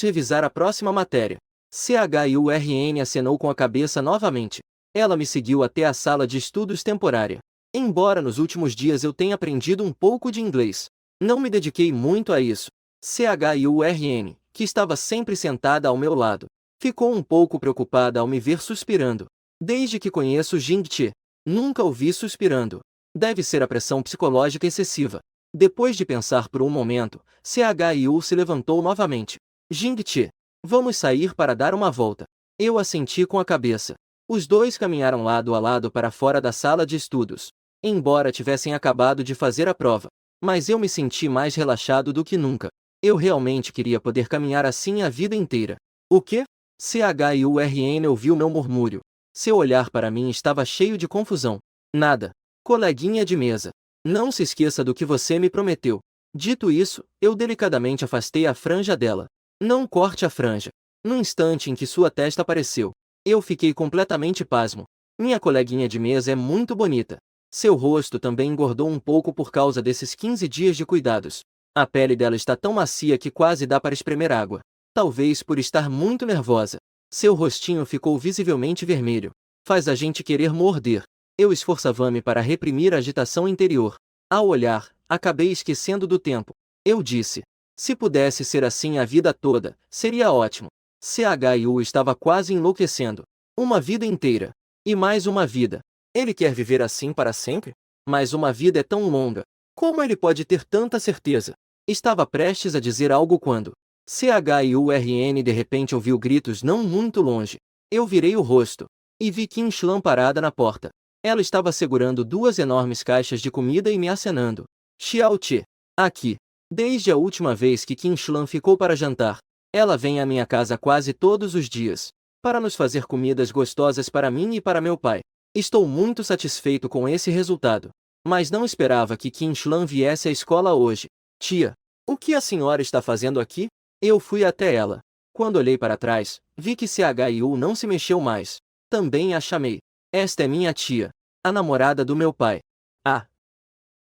revisar a próxima matéria. CHIURN acenou com a cabeça novamente. Ela me seguiu até a sala de estudos temporária. Embora nos últimos dias eu tenha aprendido um pouco de inglês, não me dediquei muito a isso. CHIURN, que estava sempre sentada ao meu lado, ficou um pouco preocupada ao me ver suspirando. Desde que conheço Jing-Che, nunca o vi suspirando. Deve ser a pressão psicológica excessiva. Depois de pensar por um momento, CHIU se levantou novamente. Jing-Che, vamos sair para dar uma volta. Eu assenti com a cabeça. Os dois caminharam lado a lado para fora da sala de estudos. Embora tivessem acabado de fazer a prova, mas eu me senti mais relaxado do que nunca. Eu realmente queria poder caminhar assim a vida inteira. O quê? CHIURN ouviu meu murmúrio. Seu olhar para mim estava cheio de confusão. Nada. Coleguinha de mesa. Não se esqueça do que você me prometeu. Dito isso, eu delicadamente afastei a franja dela. Não corte a franja. No instante em que sua testa apareceu, eu fiquei completamente pasmo. Minha coleguinha de mesa é muito bonita. Seu rosto também engordou um pouco por causa desses 15 dias de cuidados. A pele dela está tão macia que quase dá para espremer água. Talvez por estar muito nervosa. Seu rostinho ficou visivelmente vermelho. Faz a gente querer morder. Eu esforçava-me para reprimir a agitação interior. Ao olhar, acabei esquecendo do tempo. Eu disse: se pudesse ser assim a vida toda, seria ótimo. CHIU estava quase enlouquecendo. Uma vida inteira. E mais uma vida. Ele quer viver assim para sempre? Mas uma vida é tão longa. Como ele pode ter tanta certeza? Estava prestes a dizer algo quando CHIURN de repente ouviu gritos não muito longe. Eu virei o rosto e vi Qin Shulan parada na porta. Ela estava segurando duas enormes caixas de comida e me acenando. Xiao Che, aqui. Desde a última vez que Qin Shulan ficou para jantar, ela vem à minha casa quase todos os dias, para nos fazer comidas gostosas para mim e para meu pai. Estou muito satisfeito com esse resultado. Mas não esperava que Qin Shulan viesse à escola hoje. Tia, o que a senhora está fazendo aqui? Eu fui até ela. Quando olhei para trás, vi que CHIU não se mexeu mais. Também a chamei. Esta é minha tia, a namorada do meu pai. Ah!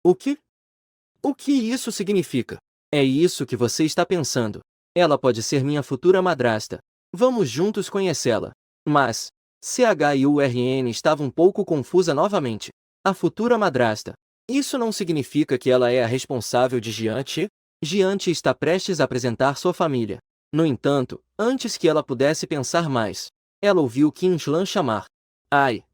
O que? O que isso significa? É isso que você está pensando. Ela pode ser minha futura madrasta. Vamos juntos conhecê-la. Mas CHIURN estava um pouco confusa novamente. A futura madrasta. Isso não significa que ela é a responsável de Jian-Che? Jian-Che está prestes a apresentar sua família. No entanto, antes que ela pudesse pensar mais, ela ouviu Qin Shulan chamar. Ai!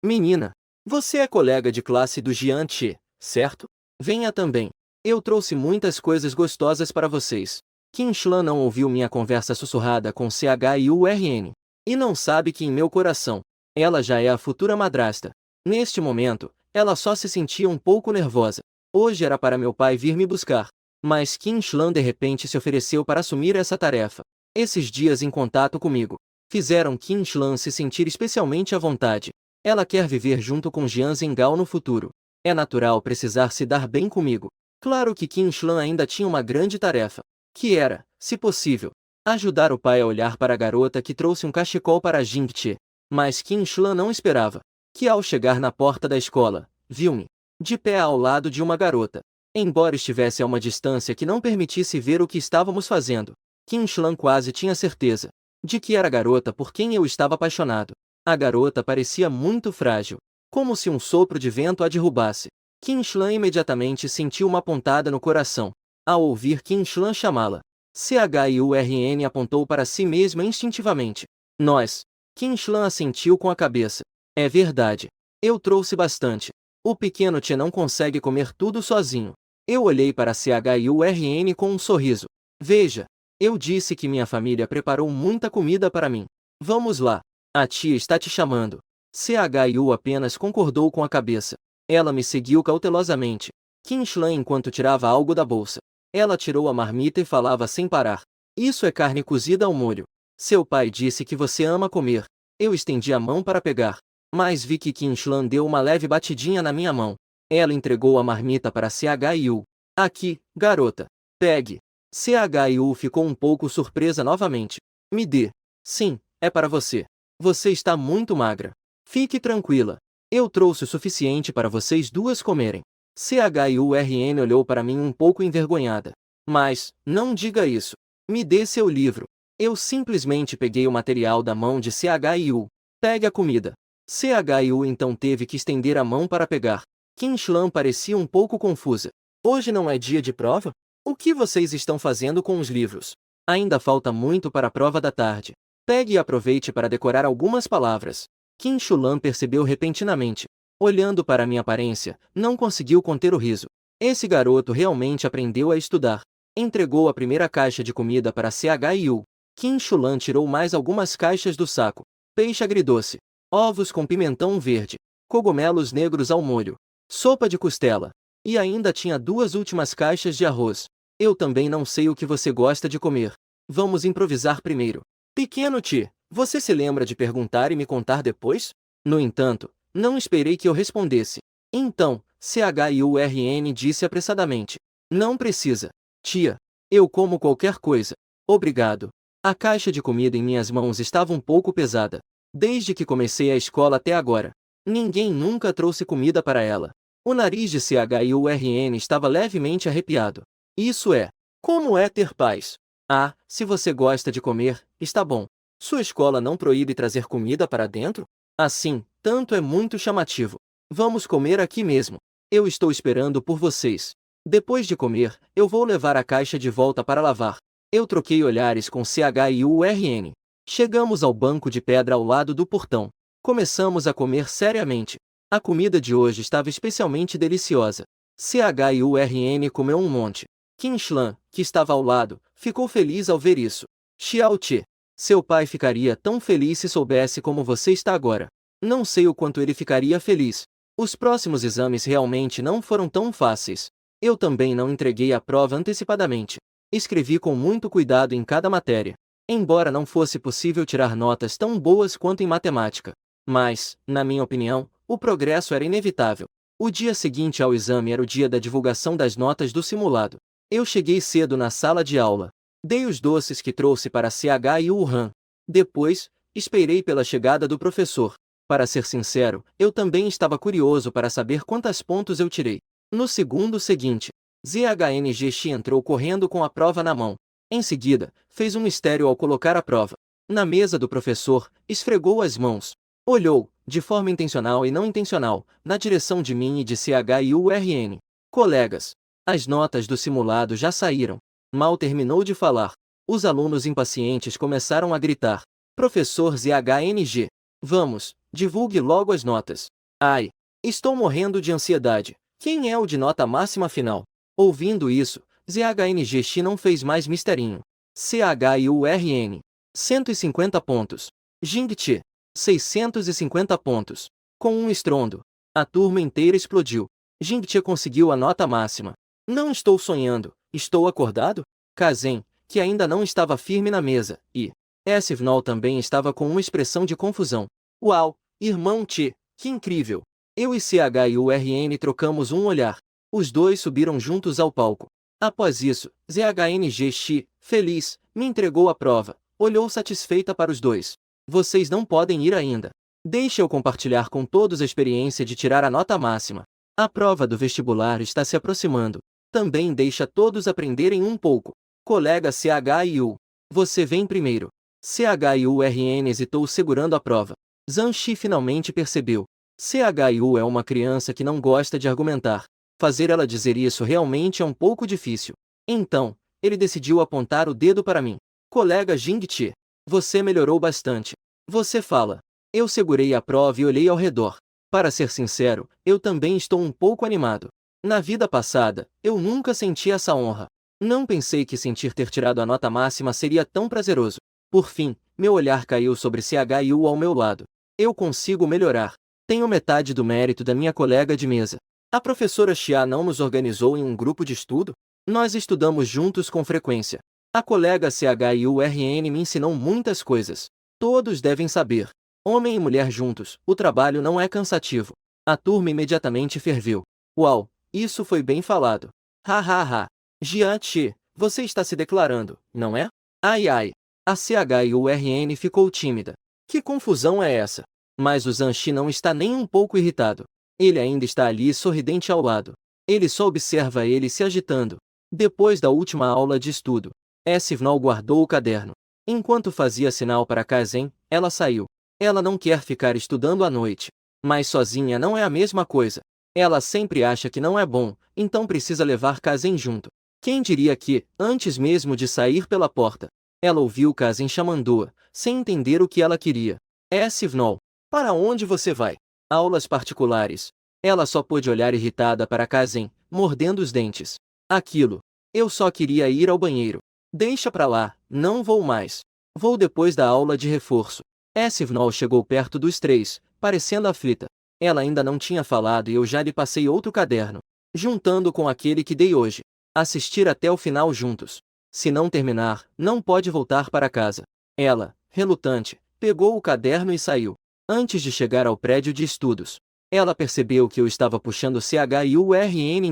Menina! Você é colega de classe do Jian-Che, certo? Venha também. Eu trouxe muitas coisas gostosas para vocês. Qin Shulan não ouviu minha conversa sussurrada com CHIURN. E não sabe que em meu coração, ela já é a futura madrasta. Neste momento, ela só se sentia um pouco nervosa. Hoje era para meu pai vir me buscar. Mas Qin Shulan de repente se ofereceu para assumir essa tarefa. Esses dias em contato comigo fizeram Qin Shulan se sentir especialmente à vontade. Ela quer viver junto com Jian Zhenghao no futuro. É natural precisar se dar bem comigo. Claro que Qin Shulan ainda tinha uma grande tarefa, que era, se possível, ajudar o pai a olhar para a garota que trouxe um cachecol para Jing-Che. Mas Qin Shulan não esperava que ao chegar na porta da escola, viu-me de pé ao lado de uma garota. Embora estivesse a uma distância que não permitisse ver o que estávamos fazendo, Qin Shulan quase tinha certeza de que era a garota por quem eu estava apaixonado. A garota parecia muito frágil, como se um sopro de vento a derrubasse. Qin Shulan imediatamente sentiu uma pontada no coração. Ao ouvir Qin Shulan chamá-la, CHIURN apontou para si mesma instintivamente. Nós. Qin Shulan assentiu com a cabeça. É verdade. Eu trouxe bastante. O pequeno Che não consegue comer tudo sozinho. Eu olhei para CHIURN com um sorriso. Veja, eu disse que minha família preparou muita comida para mim. Vamos lá. A tia está te chamando. CHIU apenas concordou com a cabeça. Ela me seguiu cautelosamente. Qinshan enquanto tirava algo da bolsa. Ela tirou a marmita e falava sem parar. Isso é carne cozida ao molho. Seu pai disse que você ama comer. Eu estendi a mão para pegar. Mas vi que Qinshan deu uma leve batidinha na minha mão. Ela entregou a marmita para Chiu. Aqui, garota. Pegue. Chiu ficou um pouco surpresa novamente. Me dê. Sim, é para você. Você está muito magra. Fique tranquila. Eu trouxe o suficiente para vocês duas comerem. Churn olhou para mim um pouco envergonhada. Mas, não diga isso. Me dê seu livro. Eu simplesmente peguei o material da mão de Chiu. Pegue a comida. Chiu então teve que estender a mão para pegar. Qinshan parecia um pouco confusa. Hoje não é dia de prova? O que vocês estão fazendo com os livros? Ainda falta muito para a prova da tarde. Pegue e aproveite para decorar algumas palavras. Qinshan percebeu repentinamente. Olhando para minha aparência, não conseguiu conter o riso. Esse garoto realmente aprendeu a estudar. Entregou a primeira caixa de comida para Chiu. Qinshan tirou mais algumas caixas do saco. Peixe agridoce. Ovos com pimentão verde. Cogumelos negros ao molho. Sopa de costela. E ainda tinha duas últimas caixas de arroz. Eu também não sei o que você gosta de comer. Vamos improvisar primeiro. Pequeno Ti, você se lembra de perguntar e me contar depois? No entanto, não esperei que eu respondesse. Então, Churn disse apressadamente. Não precisa. Tia. Eu como qualquer coisa. Obrigado. A caixa de comida em minhas mãos estava um pouco pesada. Desde que comecei a escola até agora. Ninguém nunca trouxe comida para ela. O nariz de Churn estava levemente arrepiado. Isso é. Como é ter paz? Ah, se você gosta de comer, está bom. Sua escola não proíbe trazer comida para dentro? Assim, tanto é muito chamativo. Vamos comer aqui mesmo. Eu estou esperando por vocês. Depois de comer, eu vou levar a caixa de volta para lavar. Eu troquei olhares com Churn. Chegamos ao banco de pedra ao lado do portão. Começamos a comer seriamente. A comida de hoje estava especialmente deliciosa. Churn comeu um monte. Qinshan, que estava ao lado, ficou feliz ao ver isso. Xiaoqi, seu pai ficaria tão feliz se soubesse como você está agora. Não sei o quanto ele ficaria feliz. Os próximos exames realmente não foram tão fáceis. Eu também não entreguei a prova antecipadamente. Escrevi com muito cuidado em cada matéria. Embora não fosse possível tirar notas tão boas quanto em matemática. Mas, na minha opinião, o progresso era inevitável. O dia seguinte ao exame era o dia da divulgação das notas do simulado. Eu cheguei cedo na sala de aula. Dei os doces que trouxe para Churn. Depois, esperei pela chegada do professor. Para ser sincero, eu também estava curioso para saber quantos pontos eu tirei. No segundo seguinte, ZHNGX entrou correndo com a prova na mão. Em seguida, fez um mistério ao colocar a prova. Na mesa do professor, esfregou as mãos. Olhou, de forma intencional e não intencional, na direção de mim e de Churn. Colegas, as notas do simulado já saíram. Mal terminou de falar. Os alunos impacientes começaram a gritar. Professor ZHNG. Vamos, divulgue logo as notas. Ai, estou morrendo de ansiedade. Quem é o de nota máxima final? Ouvindo isso, ZHNG não fez mais misterinho. Churn. 150 pontos. Jingti. 650 pontos. Com um estrondo, a turma inteira explodiu. Jingti conseguiu a nota máxima. Não estou sonhando, estou acordado? Kazen, que ainda não estava firme na mesa, e Svnol também estava com uma expressão de confusão. Uau, irmão Ti, que incrível! Eu e Churn trocamos um olhar. Os dois subiram juntos ao palco. Após isso, ZHNG, feliz, me entregou a prova. Olhou satisfeita para os dois. Vocês não podem ir ainda. Deixe eu compartilhar com todos a experiência de tirar a nota máxima. A prova do vestibular está se aproximando. Também deixa todos aprenderem um pouco. Colega Chiu. Você vem primeiro. Churn hesitou segurando a prova. Zhanxi finalmente percebeu. Chu é uma criança que não gosta de argumentar. Fazer ela dizer isso realmente é um pouco difícil. Então, ele decidiu apontar o dedo para mim. Colega Jingti, você melhorou bastante. Você fala. Eu segurei a prova e olhei ao redor. Para ser sincero, eu também estou um pouco animado. Na vida passada, eu nunca senti essa honra. Não pensei que sentir ter tirado a nota máxima seria tão prazeroso. Por fim, meu olhar caiu sobre Chu ao meu lado. Eu consigo melhorar. Tenho metade do mérito da minha colega de mesa. A professora Xia não nos organizou em um grupo de estudo? Nós estudamos juntos com frequência. A colega CHIURN me ensinou muitas coisas. Todos devem saber. Homem e mulher juntos, o trabalho não é cansativo. A turma imediatamente ferveu. Uau, isso foi bem falado. Ha ha ha. Jian Chi, você está se declarando, não é? Ai ai. A CHIURN ficou tímida. Que confusão é essa? Mas o Zhanxi não está nem um pouco irritado. Ele ainda está ali sorridente ao lado. Ele só observa ele se agitando. Depois da última aula de estudo, Esivnol guardou o caderno. Enquanto fazia sinal para Kazen, ela saiu. Ela não quer ficar estudando à noite. Mas sozinha não é a mesma coisa. Ela sempre acha que não é bom, então precisa levar Kazen junto. Quem diria que, antes mesmo de sair pela porta, ela ouviu Kazen chamando-a, sem entender o que ela queria. Esivnol, para onde você vai? Aulas particulares. Ela só pôde olhar irritada para Kazen, mordendo os dentes. Aquilo. Eu só queria ir ao banheiro. Deixa pra lá, não vou mais. Vou depois da aula de reforço. Esivnol chegou perto dos três, parecendo aflita. Ela ainda não tinha falado e eu já lhe passei outro caderno, juntando com aquele que dei hoje. Assistir até o final juntos. Se não terminar, não pode voltar para casa. Ela, relutante, pegou o caderno e saiu. Antes de chegar ao prédio de estudos, ela percebeu que eu estava puxando CHIURN em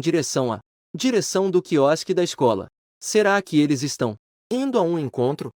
direção do quiosque da escola. Será que eles estão indo a um encontro?